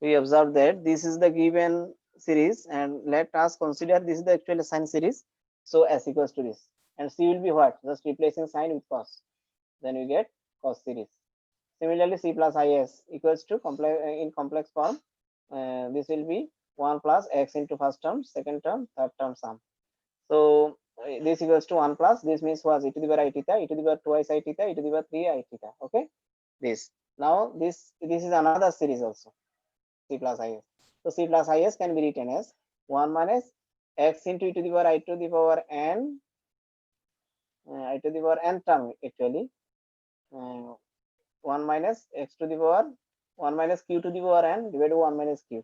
we observe that this is the given series, and let us consider this is the actual sine series. So s equals to this, and c will be what? Just replacing sine with cos, then we get cos series. Similarly, c plus is equals to in complex form. This will be 1 plus x into first term, second term, third term sum. So this equals to 1 plus, this means was e to the power I theta, e to the power twice I theta, e to the power 3 I theta. Okay, this. Now this is another series also, c plus is. So c plus is can be written as 1 minus x into e to the power I to the power n, I to the power n term actually. 1 minus x to the power 1 minus q to the power n divided by 1 minus q.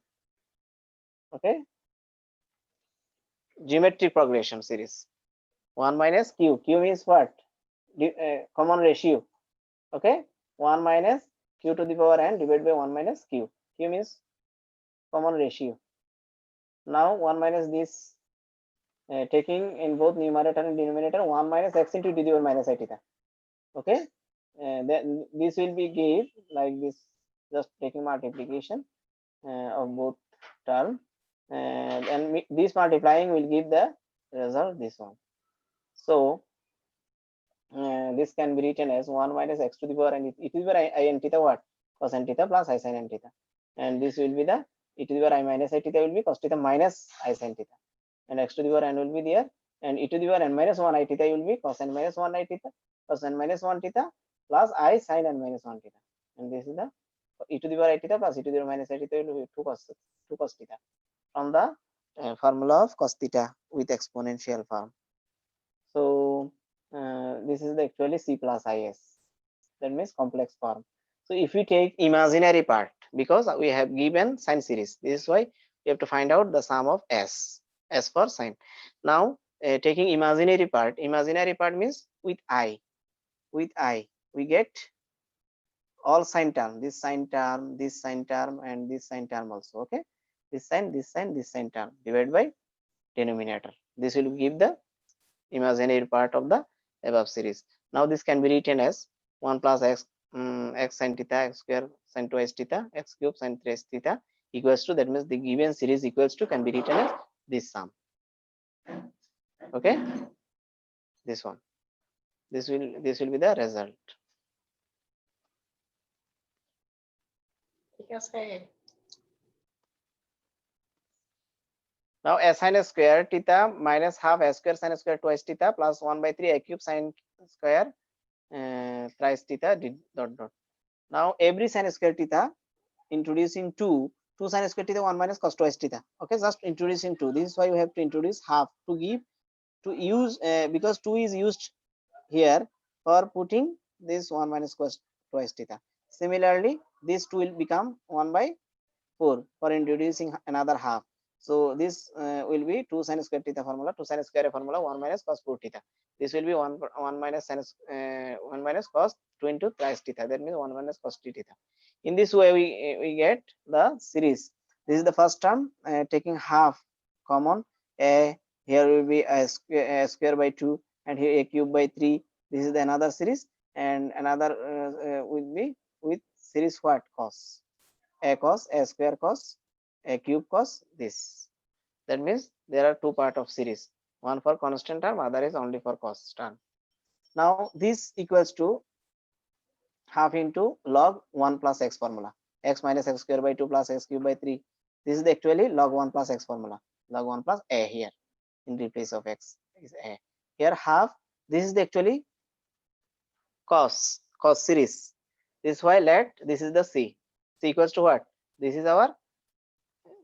Okay, geometric progression series. 1 minus q means what? Common ratio. Okay, 1 minus q to the power n divided by 1 minus q means common ratio. Now 1 minus this, taking in both numerator and denominator, 1 minus x into e to the power minus I theta. Okay, then this will be give like this, just taking multiplication of both term, and this multiplying will give the result this one. So this can be written as 1 minus x to the power and e to the power I n theta what? Cos n theta plus I sin n theta, and this will be the e to the power I minus I theta will be cos theta minus I sin theta, and x to the power n will be there, and e to the power n minus 1 I theta will be cos n minus 1 I theta cos n minus 1 theta plus I sin n minus 1 theta, and this is the e to the power I theta plus e to the power minus I theta will be 2 cos theta from the formula of cos theta with exponential form. So this is the actually C plus IS. That means complex form. So if we take imaginary part, because we have given sine series, this is why we have to find out the sum of S for sine. Now taking imaginary part means with I we get all sine term, this sine term, this sine term, and this sine term also. Okay, this sine term divided by denominator. This will give the imaginary part of the above series. Now this can be written as 1 plus x x sin theta, x square sin twice theta, x cube sin thrice theta equals to, that means the given series equals to, can be written as this sum. Okay, this one, this will be the result. Now s sin square theta minus half s square sin square twice theta plus 1 by 3 a cube sin square thrice theta dot dot. Now every sin square theta introducing 2 sin square theta 1 minus cos twice theta. Okay, just introducing 2. This is why you have to introduce half to give to use because 2 is used here for putting this 1 minus cos twice theta. Similarly, this 2 will become 1 by 4 for introducing another half. So this will be 2 sin square theta formula, 2 sin square formula 1 minus cos 4 theta. This will be 1 minus sin 1 minus cos 2 into thrice theta. That means 1 minus cos t theta. In this way, we get the series. This is the first term. Taking half common, a here will be a square by 2, and here a cube by 3. This is the another series, and another will be with series what, cos a cos a square cos a cube cos this. That means there are two part of series, one for constant term, other is only for cos term. Now this equals to half into log 1 plus x formula, x minus x square by 2 plus x cube by 3. This is the actually log 1 plus x formula, log 1 plus a here in replace of x is a. Here half, this is the actually cos series. This is why let this is the c equals to what, this is our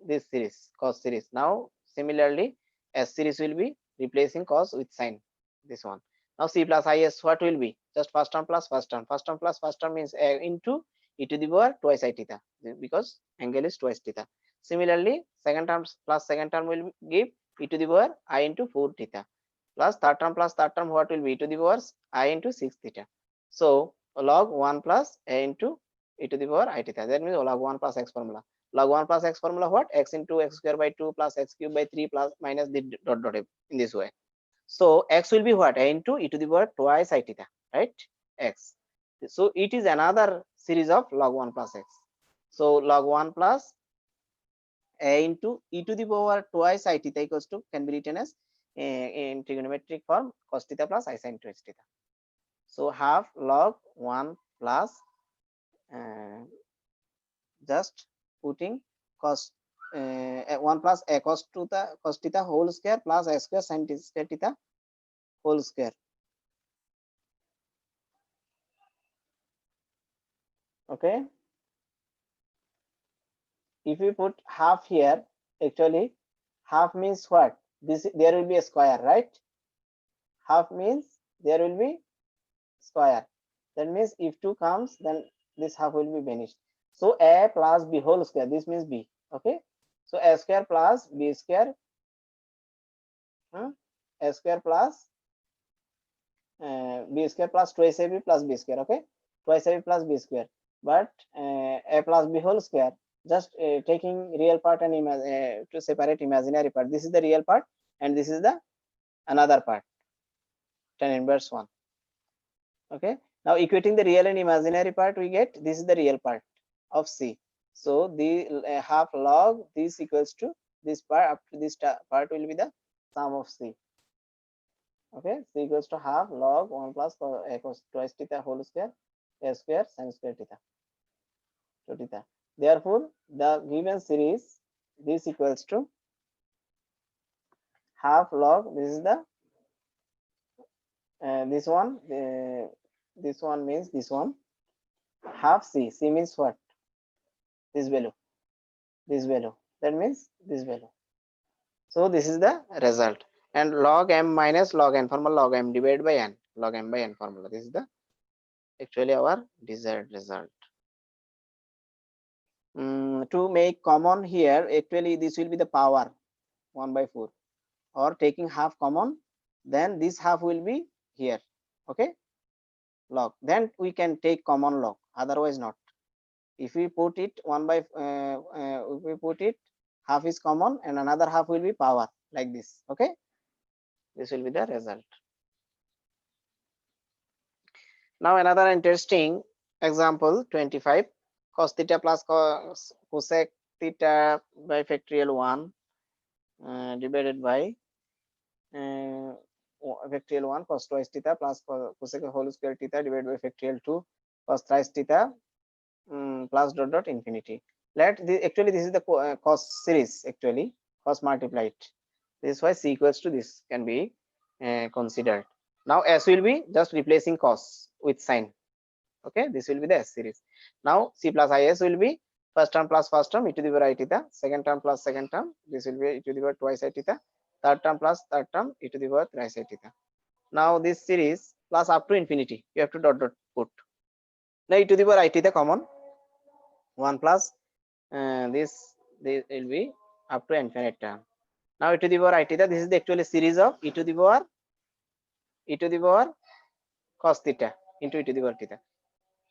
this series, cos series. Now similarly s series will be replacing cos with sine, this one. Now c plus is what will be, just first term plus first term, first term plus first term means into e to the power twice I theta, because angle is twice theta. Similarly second term plus second term will give e to the power I into 4 theta, plus third term what will be e to the power I into 6 theta. So log 1 plus a into e to the power I theta, that means log 1 plus x formula. Log 1 plus x formula what, x into x square by 2 plus x cube by 3 plus minus the dot dot in this way. So x will be what, a into e to the power twice I theta, right, x. So it is another series of log 1 plus x. So log 1 plus a into e to the power twice I theta equals to, can be written as in trigonometric form cos theta plus I sin twice theta. So half log 1 plus just putting cos 1 plus a cos theta whole square plus a square sin theta whole square. Okay, if we put half here, actually half means what, this there will be a square, right? Half means there will be square. That means if 2 comes, then this half will be vanished. So a plus b whole square, this means b. Okay, so a square plus b square, a square plus b square plus twice ab plus b square. Okay, twice ab plus b square, but a plus b whole square, just taking real part and to separate imaginary part. This is the real part and this is the another part, tan inverse 1. Okay, now equating the real and imaginary part, we get this is the real part of c. So the half log this equals to this part, up to this part will be the sum of c. Okay, c equals to half log 1 plus cos twice theta whole square a square sin square theta to theta. Therefore the given series, this equals to half log, this is the this one means this one, half c means what, this value, that means this value. So this is the result. And log m minus log n, formula log m divided by n, log m by n formula. This is the actually our desired result. To make common here, actually this will be the power 1 by 4, or taking half common, then this half will be here, okay, log, then we can take common log, otherwise not. If we put it 1 by if we put it half is common and another half will be power, like this, okay, this will be the result. Now another interesting example, 25, cos theta plus cosec theta by factorial 1 divided by factorial 1 cos twice theta plus cosec whole square theta divided by factorial 2 cos thrice theta plus dot dot infinity. Actually this is the cos series, actually cos multiplied. This is why c equals to this can be considered. Now s will be just replacing cos with sine. Okay, this will be the s series. Now c plus is will be first term plus first term e to the power I theta, second term plus second term, this will be e to the power twice I theta, third term plus third term e to the power thrice I theta. Now this series plus up to infinity, you have to dot dot put. Now e to the power I theta common, 1 plus this will be up to infinite term. Now e to the power I theta, this is the actually series of e to the power cos theta into e to the power theta.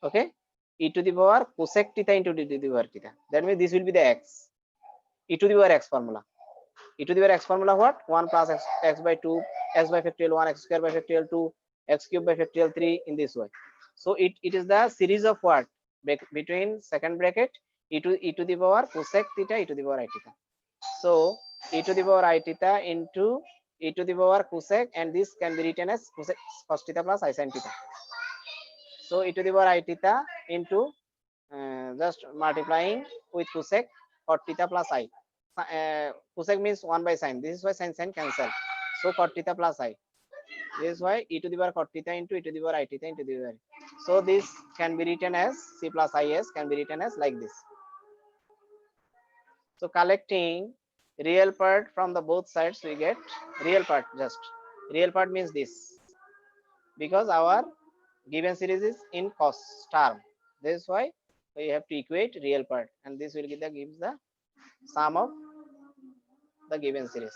Okay, e to the power cosec theta into e to the power theta. That means this will be the x, e to the power x formula. E to the power x formula what? 1 plus x by 2, x by factorial 1, x square by factorial 2, x cube by factorial 3, in this way. So it is the series of what? Between second bracket e to the power cosec theta e to the power I theta. So e to the power I theta into e to the power cosec, and this can be written as cosec cos theta plus I sin theta. So e to the power I theta into just multiplying with cosec cot theta plus I. Cosec means 1 by sine. This is why sine cancel. So cot theta plus I. This is why e to the power cot theta into e to the power I theta into the power. So this can be written as c plus is can be written as like this. So collecting real part from the both sides, we get real part. Just real part means this, because our given series is in cos term. This is why we have to equate real part, and this will gives the sum of the given series.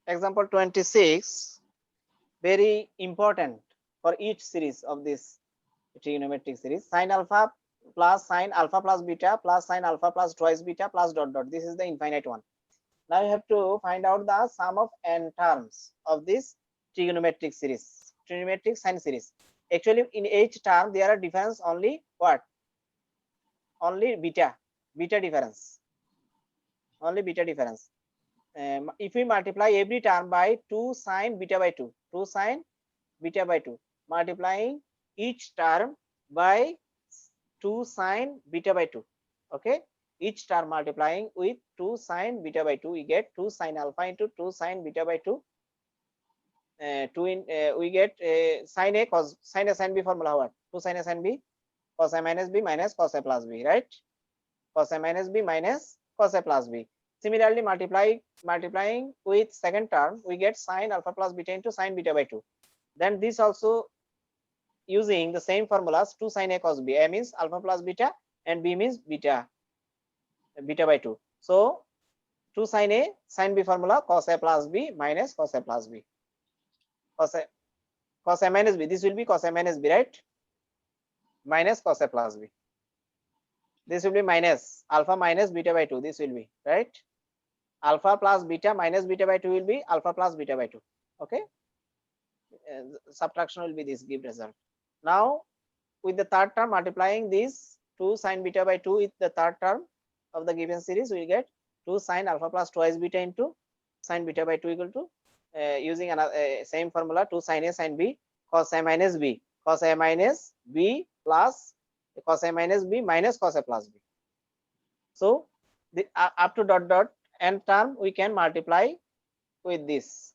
Example 26, very important for each series of this trigonometric series. Sine alpha plus beta plus sine alpha plus twice beta plus dot dot. This is the infinite one. Now you have to find out the sum of n terms of this trigonometric series, trigonometric sine series. Actually, in each term there are difference only what? Only beta difference. Only beta difference. If we multiply every term by 2 sine beta by 2, 2 sine beta by 2, multiplying each term by 2 sine beta by 2. Okay, each term multiplying with 2 sine beta by 2, we get 2 sine alpha into 2 sine beta by 2. We get sine a cos sine a sine b formula what? 2 sine a sine b cos a minus b minus cos a plus b, right? Cos a minus b minus cos a plus b. Similarly, multiplying with second term, we get sine alpha plus beta into sine beta by 2. Then this also using the same formulas, 2 sine a cos b. A means alpha plus beta and b means beta by 2. So 2 sine a sine b formula, cos a plus b minus cos a plus b. Cos a minus b, this will be cos a minus b, right? Minus cos a plus b. This will be minus alpha minus beta by 2. This will be, right? Alpha plus beta minus beta by 2 will be alpha plus beta by 2. Okay. Subtraction will be this, give result. Now with the third term, multiplying this 2 sine beta by 2 with the third term of the given series, we get 2 sine alpha plus twice beta into sine beta by 2 equal to using another same formula, 2 sine a sine b cos a minus b plus cos a minus b minus cos a plus b. So the up to dot dot n term we can multiply with this,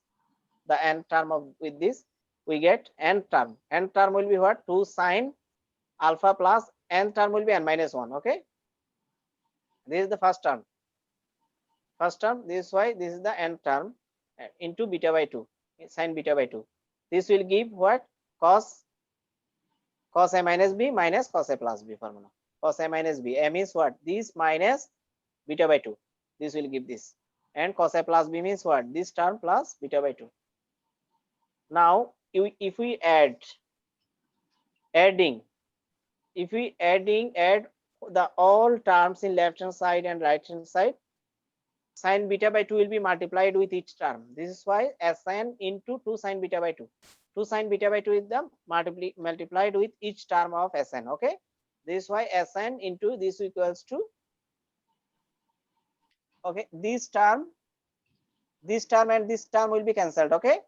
the n term of with this, we get n term. N term will be what? 2 sine alpha plus n term will be n minus 1. Okay, this is the first term. First term, this is why this is the nth term into beta by 2, sine beta by 2. This will give what? Cos a minus b minus cos a plus b formula. Cos a minus b. A means what? This minus beta by 2. This will give this. And cos a plus b means what? This term plus beta by 2. Now, if we add the all terms in left hand side and right hand side, sine beta by 2 will be multiplied with each term. This is why Sn into 2 sine beta by 2. 2 sine beta by 2 is the multiplied with each term of Sn. Okay. This is why Sn into this equals to, okay, this term and this term will be cancelled. Okay.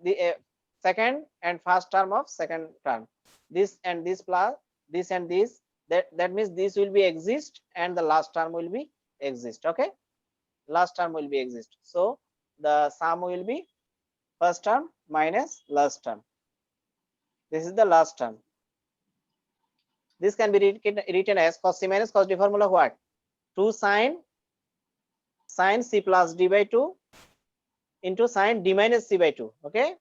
The second and first term of second term. This and this plus this and this. That means this will be exist and the last term will be exist. Okay. Last term will be exist. So the sum will be first term minus last term. This is the last term. This can be written as cos c minus cos d formula what? 2 sine c plus d by 2 into sine d minus c by 2. Okay.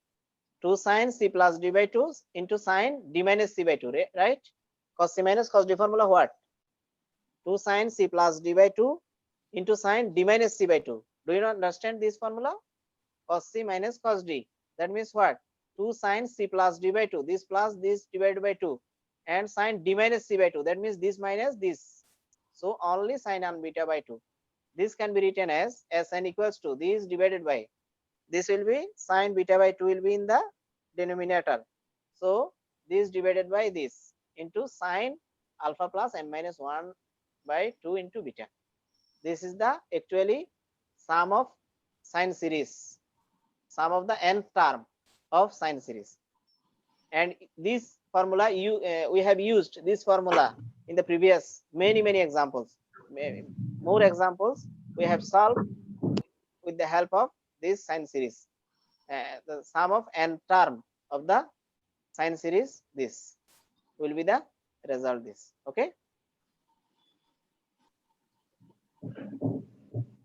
2 sine c plus d by 2 into sine d minus c by 2. Right? Cos c minus cos d formula what? 2 sine c plus d by 2 into sine d minus c by 2. Do you not understand this formula? Cos c minus cos d. That means what? 2 sine c plus d by 2. This plus this divided by 2. And sine d minus c by 2. That means this minus this. So only sine n beta by 2. This can be written as Sn equals to this divided by. This will be sine beta by 2 will be in the denominator. So this divided by this into sine alpha plus n minus 1 by 2 into beta. This is the actually sum of sine series, sum of the nth term of sine series. And this formula we have used this formula in the previous many examples. More examples we have solved with the help of this sine series. The sum of n term of the sine series, this will be the result. This. Okay.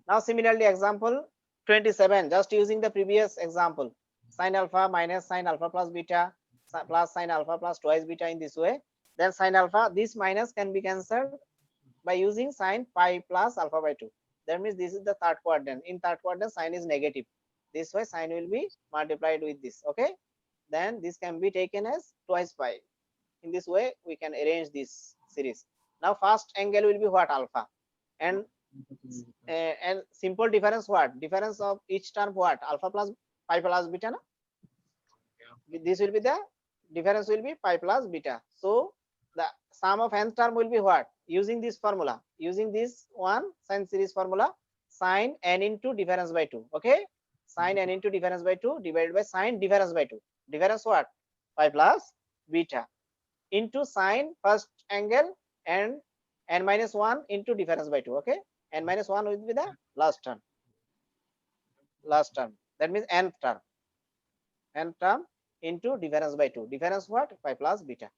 Now similarly example 27, just using the previous example, sine alpha minus sine alpha plus beta plus sine alpha plus twice beta in this way. Then sine alpha, this minus can be cancelled by using sine pi plus alpha by 2. That means this is the third quadrant. In third quadrant sine is negative. This way sine will be multiplied with this. Okay. Then this can be taken as twice pi. In this way we can arrange this series. Now first angle will be what? Alpha. And simple difference what? Difference of each term what? Alpha plus pi plus beta. No? This will be the difference will be pi plus beta. So the sum of nth term will be what? Using this formula, using this one sine series formula, sine n into difference by 2. Okay. Sine n into difference by 2 divided by sine difference by 2. Difference what? Pi plus beta into sine first angle and n minus 1 into difference by 2. Okay. N minus 1 will be the last term. Last term. That means nth term. Nth term into difference by 2. Difference what? Pi plus beta.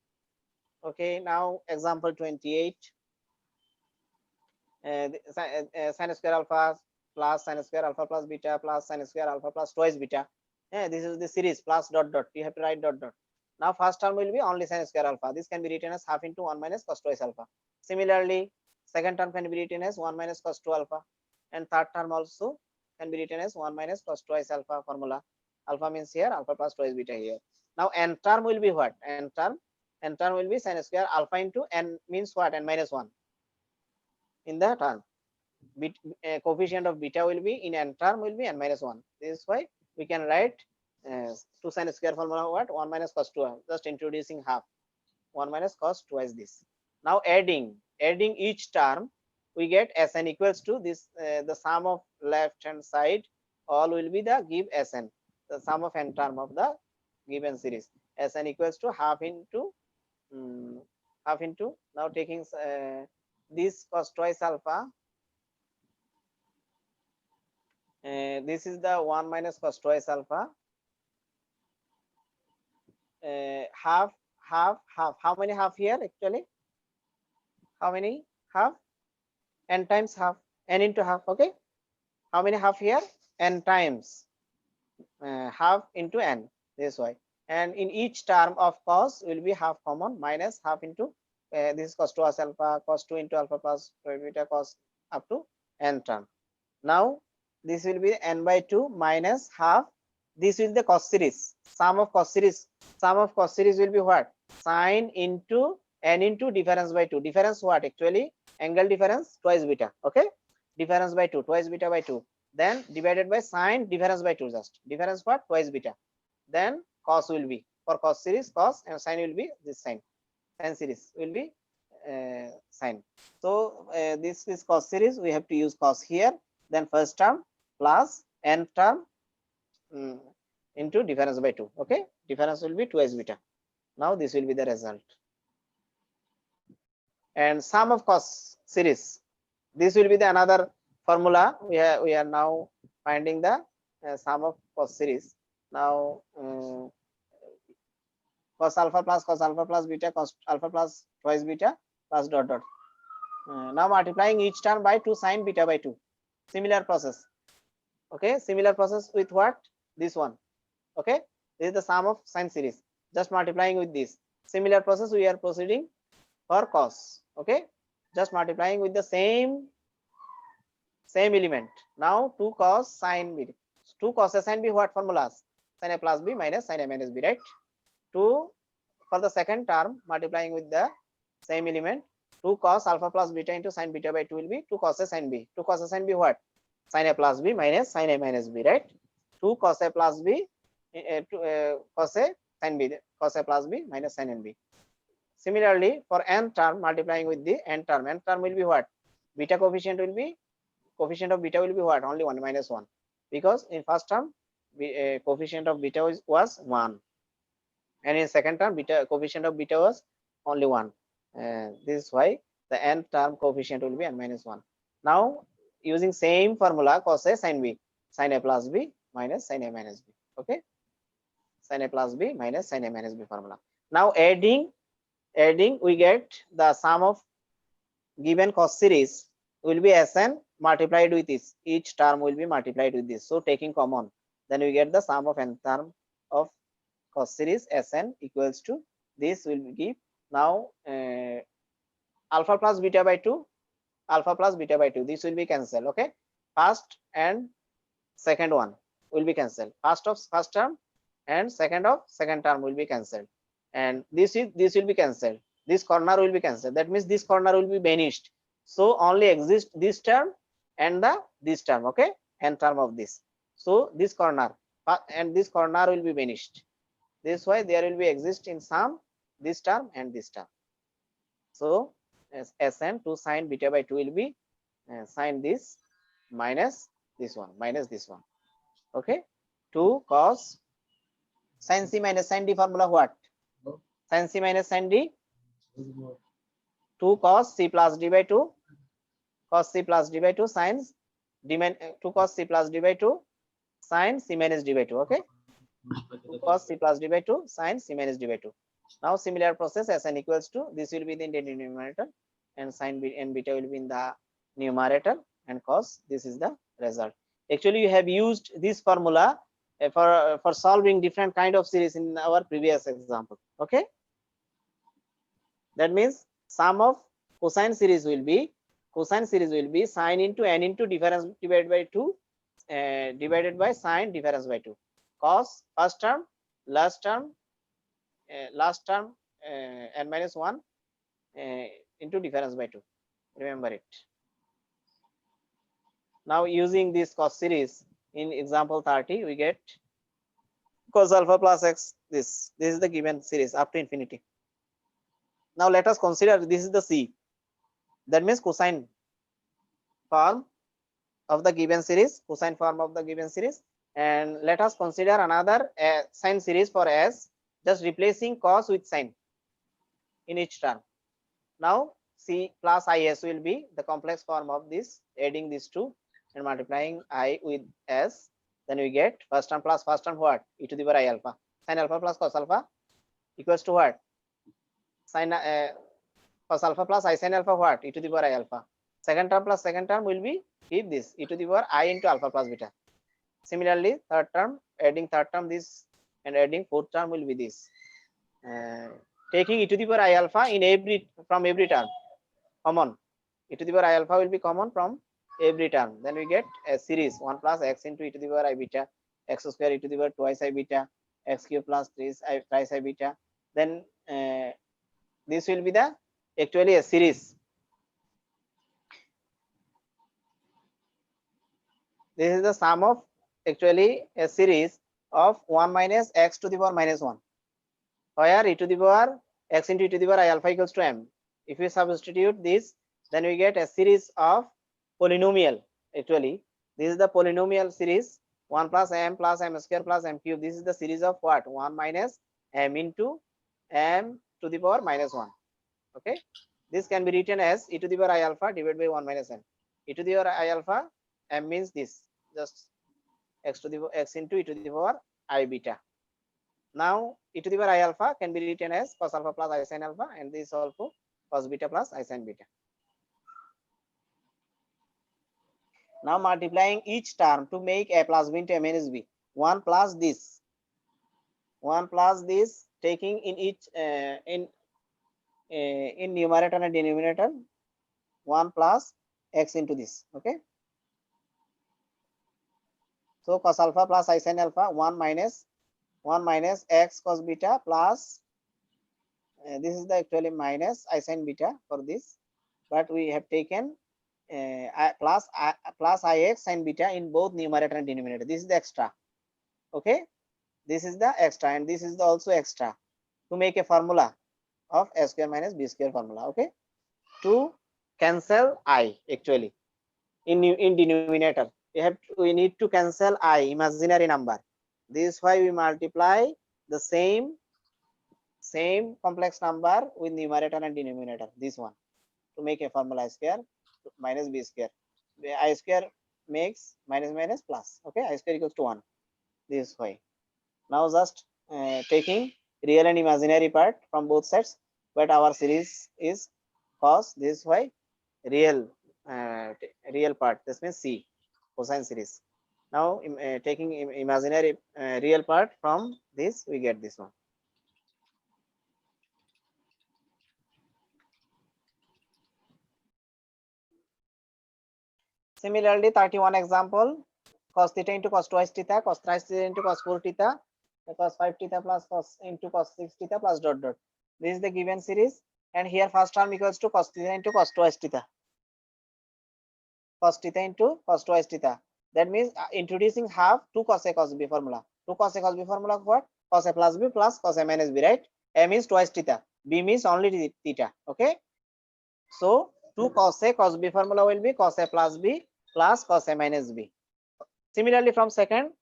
Okay. Now example 28. Sine square alpha plus sine square alpha plus beta plus sine square alpha plus twice beta. This is the series plus dot dot. You have to write dot dot. Now first term will be only sine square alpha. This can be written as half into 1 minus cos twice alpha. Similarly, second term can be written as 1 minus cos 2 alpha. And third term also can be written as 1 minus cos twice alpha formula. Alpha means here, alpha plus twice beta here. Now n term will be what? N term will be sine square alpha into n means what? N minus 1 in the term. Coefficient of beta will be in n term will be n minus 1. This is why we can write 2 sine square formula what? 1 minus cos 2, just introducing half. 1 minus cos twice this. Now adding each term, we get Sn equals to this, the sum of left hand side all will be the give Sn, the sum of n term of the given series. Sn equals to half into now taking this cos twice alpha. This is the 1 minus cos twice alpha. Half. How many half here actually? How many half? N times half. N into half. Okay. how many half here? N times half into n, this way. And in each term of cos will be half common, minus half into this is cos 2 as alpha, cos 2 into alpha plus beta cos up to n term. Now this will be n by 2 minus half. This will be the cos series. Sum of cos series. Sum of cos series will be what? Sine into n into difference by 2. Difference what? Actually angle difference twice beta. Okay. Difference by 2, twice beta by 2. Then divided by sine difference by 2, just difference what? Twice beta. Then cos will be, for cos series cos, and sine will be this sine. Sine series will be sine. So this is cos series. We have to use cos here. Then first term plus n term into difference by 2. Okay. Difference will be twice beta. Now this will be the result. And sum of cos series. This will be the another formula. We are now finding the sum of cos series. Now cos alpha plus beta, cos alpha plus twice beta plus dot dot. Now multiplying each term by 2 sine beta by 2. Similar process. Okay, similar process with what? This one. Okay, this is the sum of sine series. Just multiplying with this. Similar process we are proceeding for cos. Okay, just multiplying with the same element. Now 2 cos sine b. 2 cos a sine b, what formulas? Sine a plus b minus sine a minus b, right? 2 for the second term multiplying with the same element. 2 cos alpha plus beta into sine beta by 2 will be 2 cos a sine b. 2 cos a sine b what? Sine a plus b minus sine a minus b, right? 2 cos a plus b cos a sine b, cos a plus b minus sine n b. Similarly, for n term multiplying with the n term will be what? Beta coefficient will be, coefficient of beta will be what? Only 1 minus 1, because in first term coefficient of beta was 1, and in second term beta coefficient of beta was only 1. This is why the n term coefficient will be n minus 1. Now using same formula, cos a sine b, sine a plus b minus sine a minus b. Okay, sine a plus b minus sine a minus b formula. Now adding we get the sum of given cos series will be Sn multiplied with this. Each term will be multiplied with this. So taking common, then we get the sum of n term of cos series Sn equals to this will give now alpha plus beta by 2, alpha plus beta by 2. This will be cancelled. Okay, first and second one will be cancelled. First of first term and second of second term will be cancelled, and this will be cancelled. This corner will be cancelled. That means this corner will be vanished. So only exist this term and this term. Okay, n term of this. So this corner and this corner will be vanished. This way there will be exist in sum this term and this term. So Sn 2 sine beta by 2 will be sine this minus this one minus this one. Okay, 2 cos sin c minus sin d formula what? Sin c minus sin d, 2 cos c plus d by 2, cos c plus d by 2 sin d 2 cos c plus d by 2 sin c minus d by 2. Okay, 2 cos c plus d by 2 sin c minus d by 2. Now similar process, Sn equals to this will be in the denominator and sin b and beta will be in the numerator, and cos, this is the result. Actually you have used this formula for solving different kind of series in our previous example. Okay, that means sum of cosine series will be sine into n into difference divided by 2 divided by sine difference by 2, cos first term last term n minus 1 into difference by 2. Remember it. Now using this cos series in example 30, we get cos alpha plus x. This is the given series up to infinity. Now let us consider this is the C. That means cosine form of the given series, and let us consider another sine series for S, just replacing cos with sine in each term. Now C plus is will be the complex form of this, adding these two and multiplying I with S. Then we get first term plus first term what? E to the power I alpha. Sin alpha plus cos alpha equals to what? Sin cos alpha plus I sin alpha what? E to the power I alpha. Second term plus second term will be keep this e to the power I into alpha plus beta. Similarly, third term, adding third term this and adding fourth term will be this. Taking e to the power I alpha in every from every term common. E to the power I alpha will be common from every term. Then we get a series 1 plus x into e to the power I beta, x square e to the power twice I beta, x cube plus thrice I beta. Then this will be the actually a series. This is the sum of actually a series of 1 minus x to the power minus 1, where e to the power x into e to the power I alpha equals to m. If we substitute this, then we get a series of polynomial. Actually, this is the polynomial series 1 plus m square plus m cube. This is the series of what? 1 minus m into m to the power minus 1. Okay, this can be written as e to the power I alpha divided by 1 minus m. E to the power I alpha, m means this, just x to the x into e to the power I beta. Now e to the power I alpha can be written as cos alpha plus I sin alpha, and this also cos beta plus I sin beta. Now multiplying each term to make a plus b into a minus b. 1 plus this, 1 plus this, taking in each in numerator and denominator 1 plus x into this. Okay, so cos alpha plus I sin alpha 1 minus x cos beta plus this is the actually minus I sin beta for this, but we have taken plus ix sin beta in both numerator and denominator. This is the extra. Okay, this is the extra, and this is the also extra to make a formula of a square minus b square formula. Okay, to cancel I actually in denominator we need to cancel I, imaginary number. This is why we multiply the same complex number with numerator and denominator, this one, to make a formula I square minus b square. I square makes minus minus plus. Okay, I square equals to 1. This way. Now just taking real and imaginary part from both sides, but our series is cos, this way real real part, this means c, cosine series. Now taking imaginary real part from this, we get this one. Similarly, 31 example, cos theta into cos twice theta, cos thrice theta into cos 4 theta, cos 5 theta plus cos into cos 6 theta plus dot dot. This is the given series, and here first term equals to cos theta into cos twice theta. Cos theta into cos twice theta. That means introducing half to cos a cos b formula. To cos a cos b formula what? Cos a plus b plus cos a minus b, right? A means twice theta, b means only theta. Okay. So to cos a cos b formula will be cos a plus b plus cos a minus b. Similarly, from second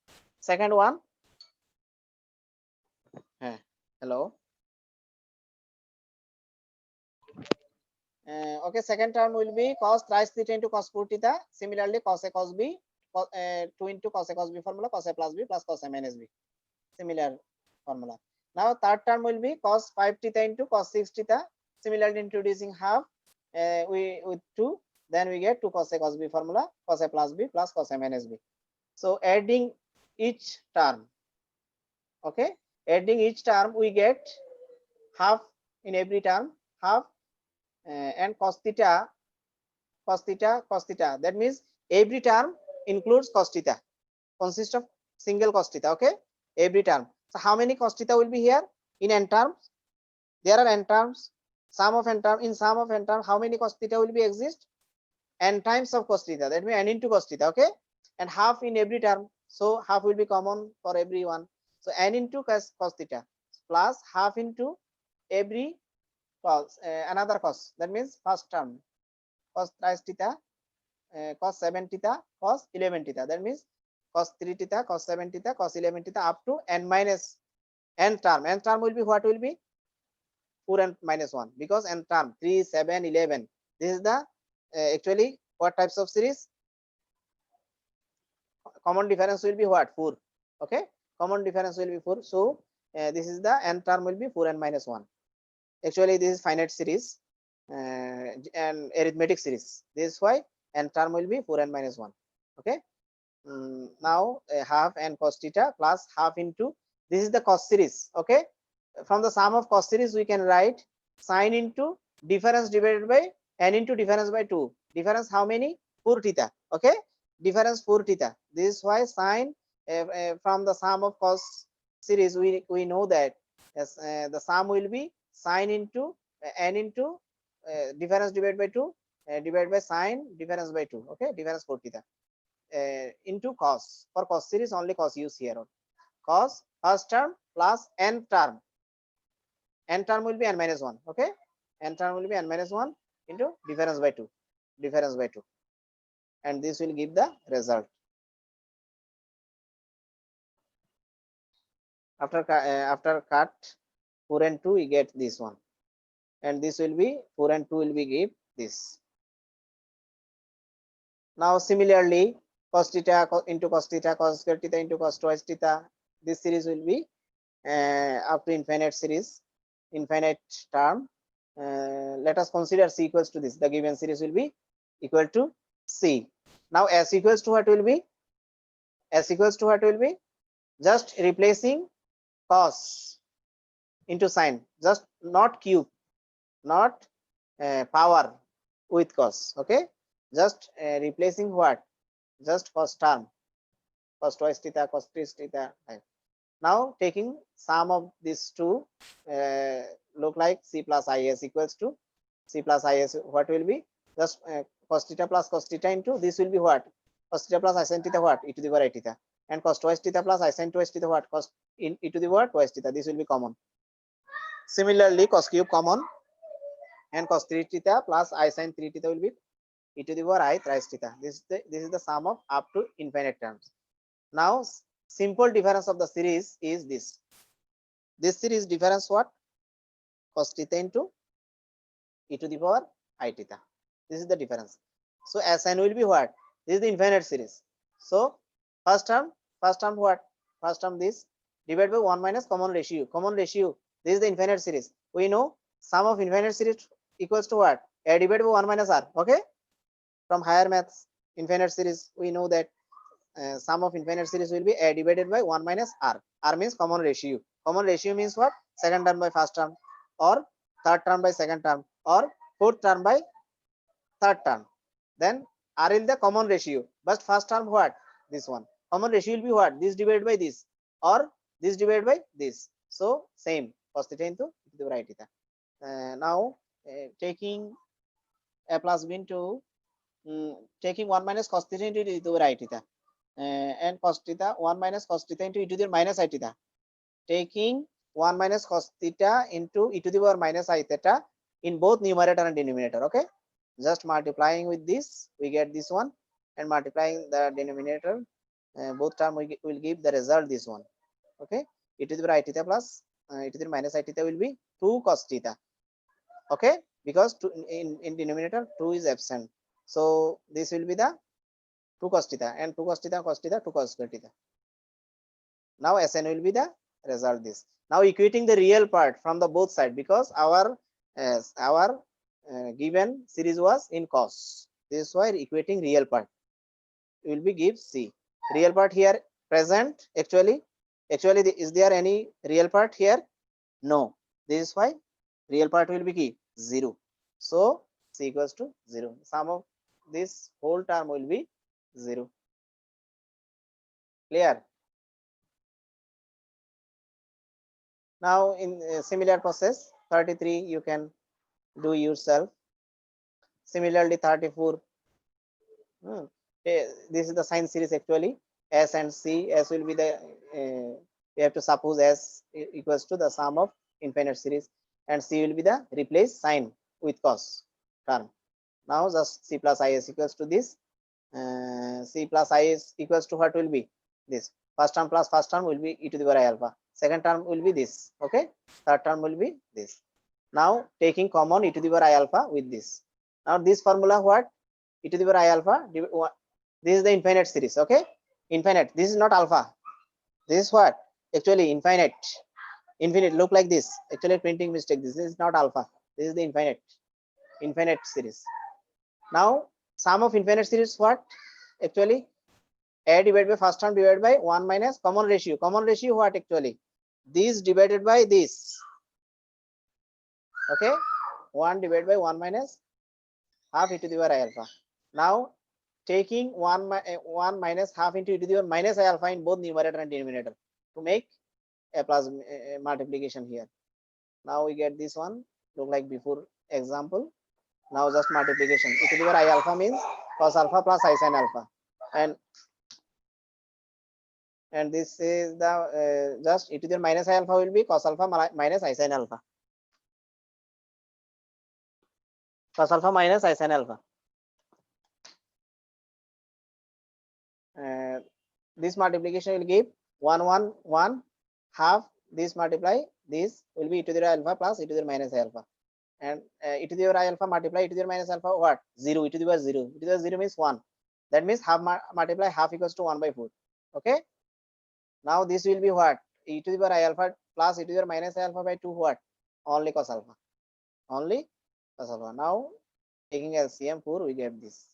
one, hello. Okay, second term will be cos thrice theta into cos 4 theta. Similarly, cos a cos b, 2 into cos a cos b formula, cos a plus b plus cos a minus b. Similar formula. Now third term will be cos 5 theta into cos 6 theta. Similarly, introducing half we with 2, then we get 2 cos a cos b formula, cos a plus b plus cos a minus b. So adding each term, okay, adding each term, we get half in every term, half and cos theta, cos theta, cos theta. That means every term includes cos theta, consists of single cos theta. Okay, every term. So how many cos theta will be here in n terms? There are n terms. Sum of n term, in sum of n term, how many cos theta will be exist? N times of cos theta. That means n into cos theta. Okay, and half in every term. So half will be common for everyone. So n into cos theta plus half into every cos another cos. That means first term cos thrice theta, cos 7 theta, cos 11 theta. That means cos 3 theta, cos 7 theta, cos 11 theta up to n minus n term. N term will be what will be 4 and minus 1, because n term 3, 7, 11. This is the actually what types of series? Common difference will be what? 4. Okay, common difference will be 4. So this is the n term will be 4 and minus 1. Actually, this is finite series. and arithmetic series. This is why n term will be 4n minus 1. Okay. Now half n cos theta plus half into, this is the cos series. Okay. From the sum of cos series we can write sine into difference divided by n into difference by 2. Difference how many? 4 theta. Okay. Difference 4 theta. This is why sine from the sum of cos series we know that the sum will be sine into n into difference divided by 2 divided by sine difference by 2. Okay. Difference 4 theta into cos. For cos series only cos use here. Cos first term plus n term. N term will be n minus 1. Okay. N term will be n minus 1 into difference by 2. Difference by 2. And this will give the result. After cut 4 and 2 we get this one. And this will be 4 and 2 will be give this. Now similarly cos theta into cos theta, cos square theta into cos twice theta. This series will be up to infinite series, infinite term. Let us consider c equals to this. The given series will be equal to c. Now s equals to what will be? S equals to what will be? Just replacing cos into sine, just not cube, not power with cos. Okay. Just replacing what? Just cos term, cos twice theta, cos three theta. Now taking sum of these two look like c plus is equals to c plus is. What will be? Just cos theta plus cos theta into this will be what? Cos theta plus I sin theta what? E to the power I theta. And cos twice theta plus I sin twice theta what? Cos in e to the power twice theta. This will be common. Similarly cos cube common, and cos 3 theta plus I sin 3 theta will be e to the power I thrice theta. This is the sum of up to infinite terms. Now simple difference of the series is this. This series difference what? Cos theta into e to the power I theta. This is the difference. So Sn will be what? This is the infinite series. So first term what? First term this divided by 1 minus common ratio. Common ratio. This is the infinite series. We know sum of infinite series equals to what? A divided by 1 minus r. Okay. From higher maths, infinite series we know that sum of infinite series will be a divided by 1 minus r. R means common ratio. Common ratio means what? Second term by first term, or third term by second term, or fourth term by third term. Then r is the common ratio. But first term what? This one. Common ratio will be what? This divided by this, or this divided by this. So same cos theta into the right theta. Now taking a plus b into taking 1 minus cos theta into e to the right theta. And cos theta 1 minus cos theta into e to the minus I theta. Taking 1 minus cos theta into e to the power minus I theta in both numerator and denominator. Okay. Just multiplying with this we get this one, and multiplying the denominator both term we will give the result this one. Okay. E to the power I theta plus e to the minus I theta will be 2 cos theta. Okay. Because in denominator 2 is absent. So this will be the 2 cos theta, and 2 cos theta, 2 cos square theta. Now Sn will be the result this. Now equating the real part from the both side, because our given series was in cos. This is why equating real part will be give c. Real part here present. Actually is there any real part here? No. This is why real part will be key 0. So c equals to 0. Sum of this whole term will be 0. Clear? Now in a similar process 33 you can do yourself. Similarly 34. This is the sine series actually. S and C. S will be the we have to suppose S equals to the sum of infinite series, and C will be the replace sine with cos term. Now just C plus is equals to this. C plus is equals to what will be this. First term plus first term will be e to the power I alpha. Second term will be this. Okay. Third term will be this. Now taking common e to the power I alpha with this. Now this formula what? E to the power I alpha. This is the infinite series. Okay. Infinite. This is not alpha. This is what? Actually infinite. Infinite look like this. Actually printing mistake. This is not alpha. This is the infinite. infinite series. Now sum of infinite series what? Actually a divided by first term divided by 1 minus common ratio. Common ratio what actually? This divided by this. Okay, 1 divided by 1 minus half e to the power I alpha. Now taking 1 minus half into e to the power minus I alpha in both numerator and denominator to make a plus multiplication here. Now we get this one, look like before example. Now just multiplication. E to the power I alpha means cos alpha plus I sin alpha, and this is the just e to the minus I alpha will be cos alpha minus I sin alpha. Cos alpha minus I sin alpha. This multiplication will give 1 1 1 half this multiply this will be e to the alpha plus e to the minus alpha, and e to the alpha multiply e to the minus alpha what? 0. E to the power 0. E to the power 0 means 1. That means half multiply half equals to 1 by 4. Okay. Now this will be what? E to the power alpha plus e to the power minus alpha by 2 what? Only cos alpha. Only cos alpha. Now taking LCM 4 we get this.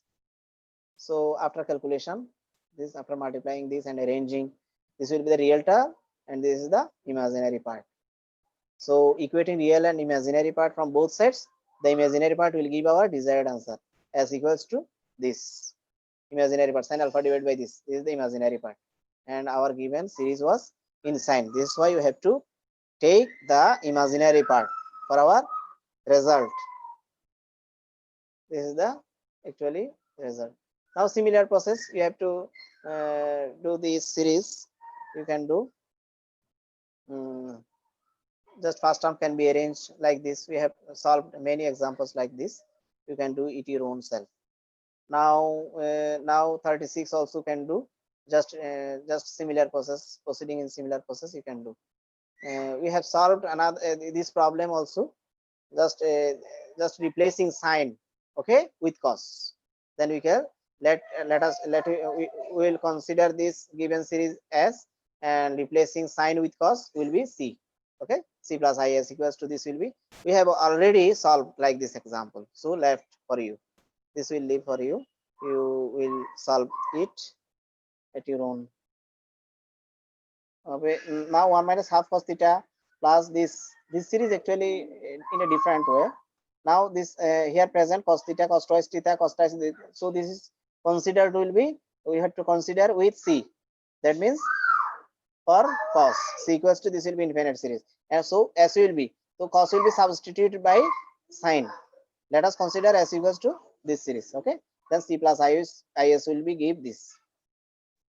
So after calculation, this after multiplying this and arranging, this will be the real term and this is the imaginary part. So equating real and imaginary part from both sides, the imaginary part will give our desired answer as equals to this imaginary part sin alpha divided by this. This is the imaginary part, and our given series was in sine. This is why you have to take the imaginary part for our result. This is the actually result. Now similar process you have to do this series. You can do just first term can be arranged like this. We have solved many examples like this. You can do it your own self. Now 36 also can do just similar process, proceeding in similar process you can do. We have solved another this problem also, just replacing sine, okay, with cos. Then we can we will consider this given series as, and replacing sine with cos will be c. Okay, c plus is equals to this will be, we have already solved like this example, so left for you, this will leave for you, you will solve it at your own. Okay, now 1 minus half cos theta plus this series actually in a different way. Now this here present cos theta, cos twice theta, cos twice, so this is considered will be, we have to consider with c, that means for cos c equals to this will be infinite series, and so s will be, so cos will be substituted by sine. Let us consider s equals to this series. Okay, then c plus is will be give this.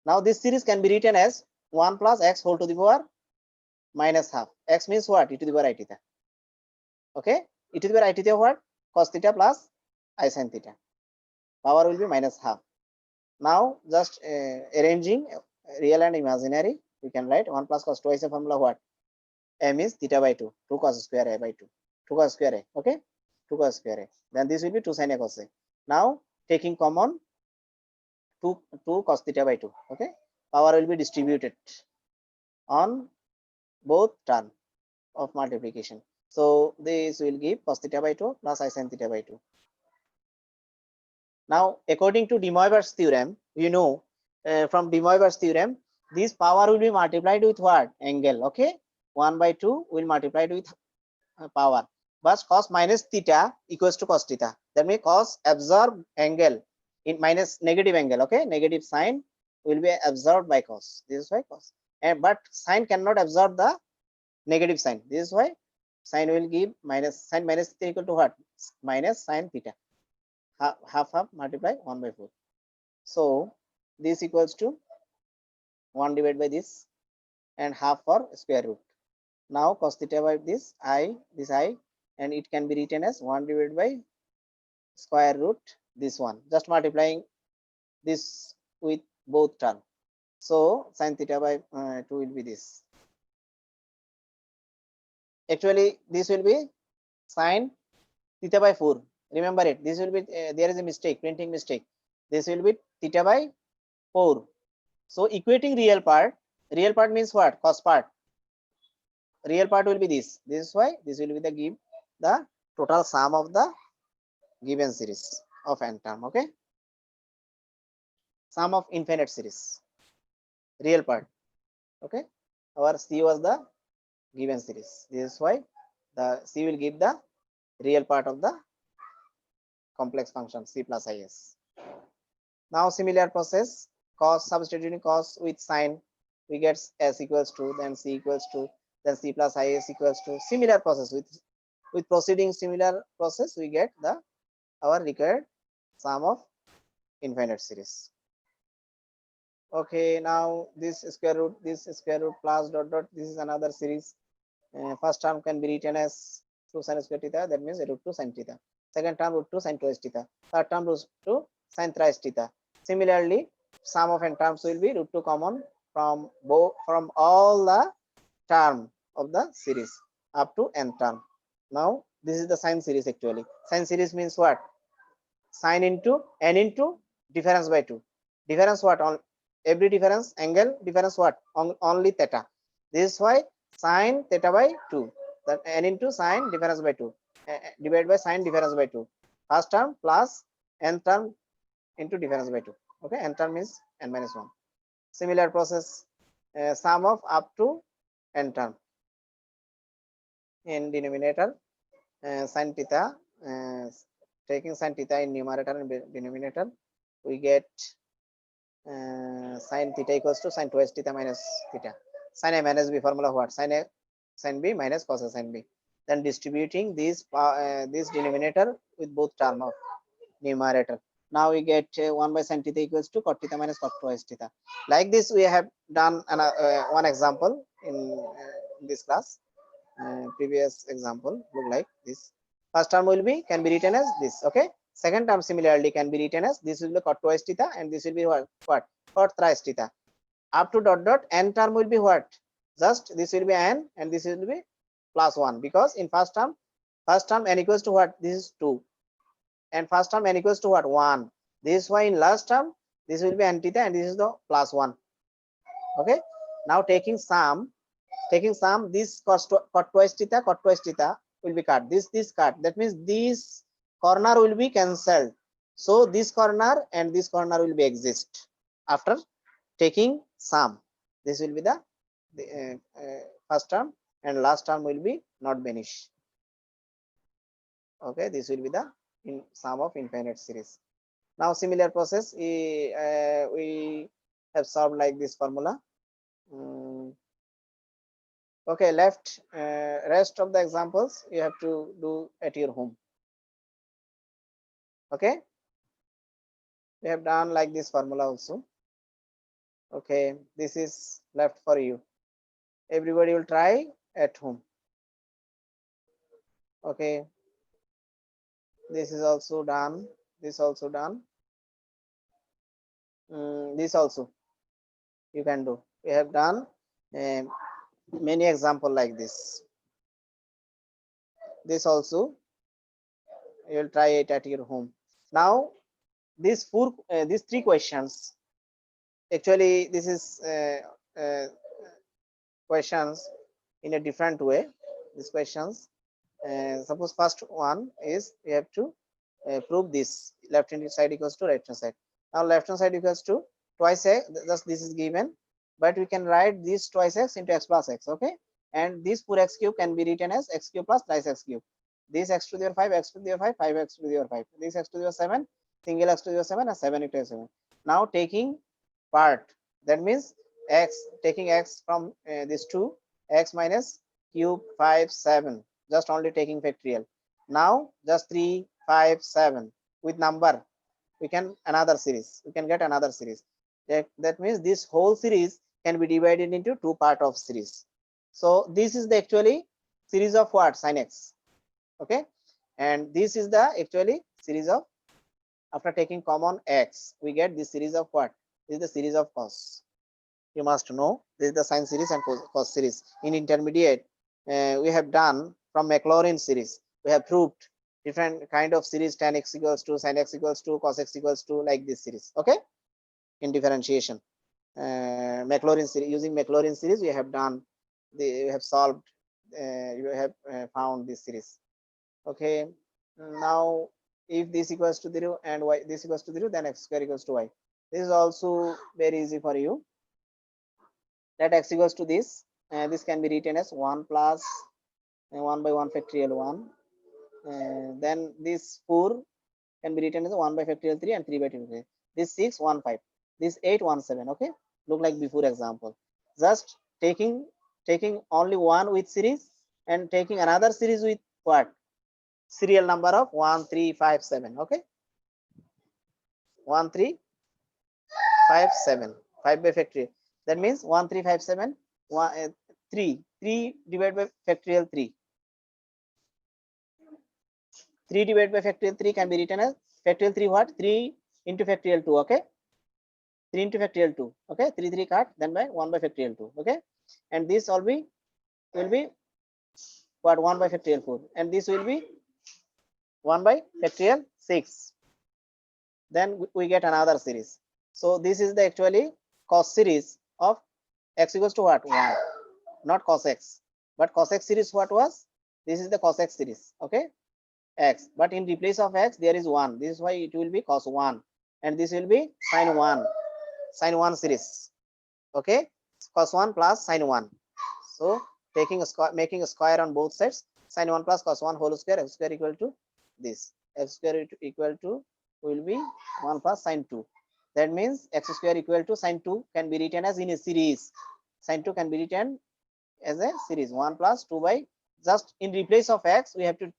Now this series can be written as 1 plus x whole to the power minus half. X means what? E to the power I theta. Okay, e to the power I theta what? Cos theta plus I sin theta. Power will be minus half. Now just arranging real and imaginary, we can write 1 plus cos twice a formula what? M is theta by 2, 2 cos square a by 2, 2 cos square a. Okay, 2 cos square a. Then this will be 2 sin a cos a. Now taking common 2 cos theta by 2. Okay, power will be distributed on both term of multiplication. So this will give cos theta by 2 plus I sin theta by 2. Now according to De Moivre's theorem, you know from De Moivre's theorem, this power will be multiplied with what? Angle. Okay, 1 by 2 will multiplied with power, but cos minus theta equals to cos theta. That means cos absorb angle in minus negative angle. Okay, negative sign will be absorbed by cos. This is why cos, and but sine cannot absorb the negative sign. This is why sine will give minus, sine minus theta equal to what? Minus sine theta. Half multiply 1 by 4. So this equals to 1 divided by this and half for square root. Now cos theta by this I, and it can be written as 1 divided by square root this one, just multiplying this with both term. So sin theta by 2 will be this. Actually this will be sin theta by 4. Remember it, this will be there is a mistake, printing mistake. This will be theta by 4. So equating real part means what? Cos part. Real part will be this. This is why this will be the give the total sum of the given series of n term. Okay, sum of infinite series, real part. Okay, our C was the given series. This is why the C will give the real part of the complex function C plus is. Now similar process, cos, substituting cos with sine, we get S equals to, then C equals to, then C plus is equals to. Similar process with proceeding similar process, we get the our required sum of infinite series. Okay, now this square root plus dot dot, this is another series. First term can be written as 2 sin square theta, that means root 2 sin theta. Second term root 2 sin twice theta. Third term root 2 sin thrice theta. Similarly, sum of n terms will be root 2 common from all the term of the series up to n term. Now this is the sine series actually. Sine series means what? Sine into n into difference by 2. Difference what? On every difference angle difference what? Only theta. This is why sine theta by 2, that n into sine difference by 2 divided by sine difference by 2. First term plus n term into difference by 2. Okay, n term means n minus 1. Similar process, sum of up to n term in denominator, sin theta, taking sin theta in numerator and denominator, we get sin theta equals to sin twice theta minus theta. Sin A minus B formula what? Sin A sin B minus cos A sin B. Then distributing this denominator with both term of numerator. Now we get 1 by sin theta equals to cot theta minus cot twice theta. Like this, we have done one example in this class. Previous example look like this. First term will be can be written as this. Okay. Second term similarly can be written as this will be cot twice theta and this will be what cot thrice theta. Up to dot dot n term will be what? Just this will be n and this will be plus 1, because in first term n equals to what? This is 2 and first term n equals to what? 1. This is why in last term this will be n theta and this is the plus 1. Okay. Now taking sum, this cot twice theta will be cut. This cut. That means this corner will be cancelled. So this corner and this corner will be exist after taking sum. This will be the first term and last term will be not vanish. Okay, this will be the sum of infinite series. Now similar process, we have solved like this formula. Okay, left rest of the examples you have to do at your home. Okay, we have done like this formula also. Okay, this is left for you. Everybody will try at home. Okay, this is also done, this also done, this also you can do. We have done many example like this. This also you will try it at your home. Now these three questions, actually this is questions in a different way. These questions, suppose first one is we have to prove this left hand side equals to right hand side. Now left hand side equals to twice x, just this is given, but we can write this twice x into x plus x. Okay, and this 4x cube can be written as x cube plus thrice x cube. This x to the power 5, x to the power 5, 5x to the power 5. This x to the power 7, single x to the power 7 and 7 into 7. Now taking part, that means x, taking x from this 2, x minus cube 5 7, just only taking factorial. Now just 3 5 7 with number, we can another series, we can get another series. That means this whole series can be divided into two part of series. So this is the actually series of what? Sin x. Okay, and this is the actually series of, after taking common x, we get this series of what? This is the series of cos. You must know this is the sine series and cos series. In intermediate, we have done from Maclaurin series, we have proved different kind of series, tan x equals to, sin x equals to, cos x equals to, like this series. Okay, in differentiation, Maclaurin series, using Maclaurin series we have done, we have solved, you have found this series. Okay, now If this equals to 0 and y this equals to 0, then x square equals to y. This is also very easy for you. Let x equals to this, and this can be written as 1 plus 1 by 1 factorial 1. Then this 4 can be written as 1 by factorial 3 and 3 by 2. This 6, 1, 5. This 8, 1, 7. Okay, look like before example. Just taking only one with series and taking another series with what? Serial number of 1, 3, 5, 7. Okay, 1, 3, 5, 7. 5 by factorial. That means 1, 3, 5, 7. 3. 3 divided by factorial 3. 3 divided by factorial 3 can be written as factorial 3 what? 3 into factorial 2. Okay, 3 into factorial 2. Okay, 3 3 cut, then by 1 by factorial 2. Okay, and this will be what? 1 by factorial 4, and this will be 1 by factorial 6. Then we get another series. So this is the actually cos series of x equals to what? 1. Not cos x, but cos x series what was? This is the cos x series. Okay, x, but in replace of x there is 1. This is why it will be cos 1, and this will be sin 1. Sin 1 series. Okay, cos 1 plus sin 1. So taking a square, making a square on both sides, sin 1 plus cos 1 whole square, x square equal to this. X square equal to will be 1 plus sin 2. That means x square equal to sin 2 can be written as in a series. Sin 2 can be written as a series. 1 plus 2 by, just in replace of x we have to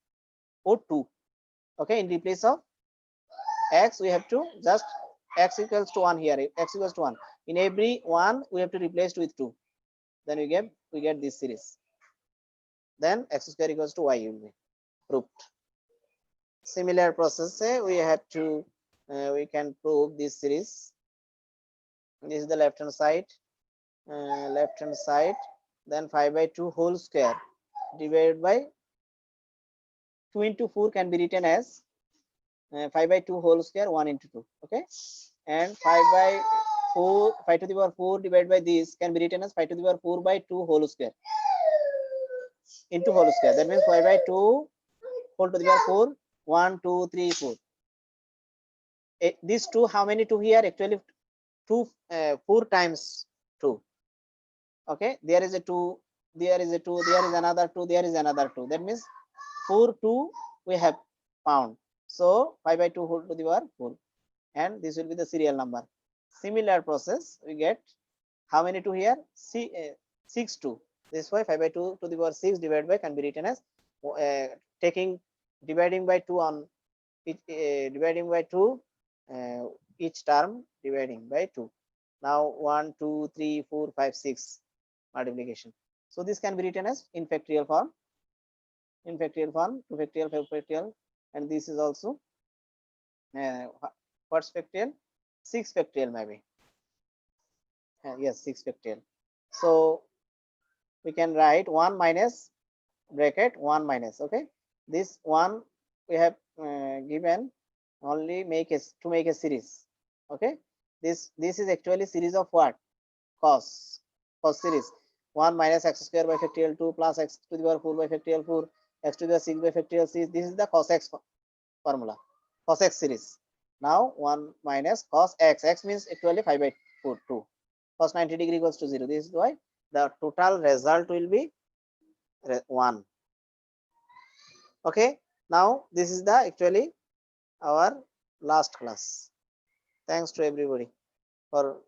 put 2. Okay, in replace of x we have to just x equals to 1 here. X equals to 1. In every one we have to replace with 2. Then we get this series. Then x square equals to y will be proved. Similar process we have to we can prove this series. This is the left hand side, then 5 by 2 whole square divided by 2 into 4 can be written as 5 by 2 whole square 1 into 2. Okay, and 5 by 4, 5 to the power 4 divided by this can be written as 5 to the power 4 by 2 whole square into whole square. That means 5 by 2 whole to the power 4, 1, 2, 3, 4. These 2, how many 2 here? Actually 2, 4 times 2. Okay, there is a 2, there is a 2, there is another 2, there is another 2. That means 4 2 we have found. So 5 by 2 whole to the power 4, and this will be the serial number. Similar process we get how many 2 here? 6 2. This is why 5 by 2 to the power 6 divided by can be written as taking dividing by 2 on dividing by 2 each term, dividing by 2. Now 1 2 3 4 5 6 multiplication. So this can be written as in factorial form, 2 factorial, 5 factorial, and this is also what's factorial? 6 factorial maybe. Yes, 6 factorial. So we can write 1 minus bracket 1 minus. Okay, this 1 we have given only make a to make a series. Okay, this is actually series of what? Cos series. 1 minus x square by factorial 2 plus x to the power 4 by factorial 4, x to the 6 by factorial 6. This is the cos x formula, cos x series. Now 1 minus cos x. X means actually 5 by 4, 2. Cos 90 degree equals to 0. This is why the total result will be 1. Okay, now this is the actually our last class. Thanks to everybody for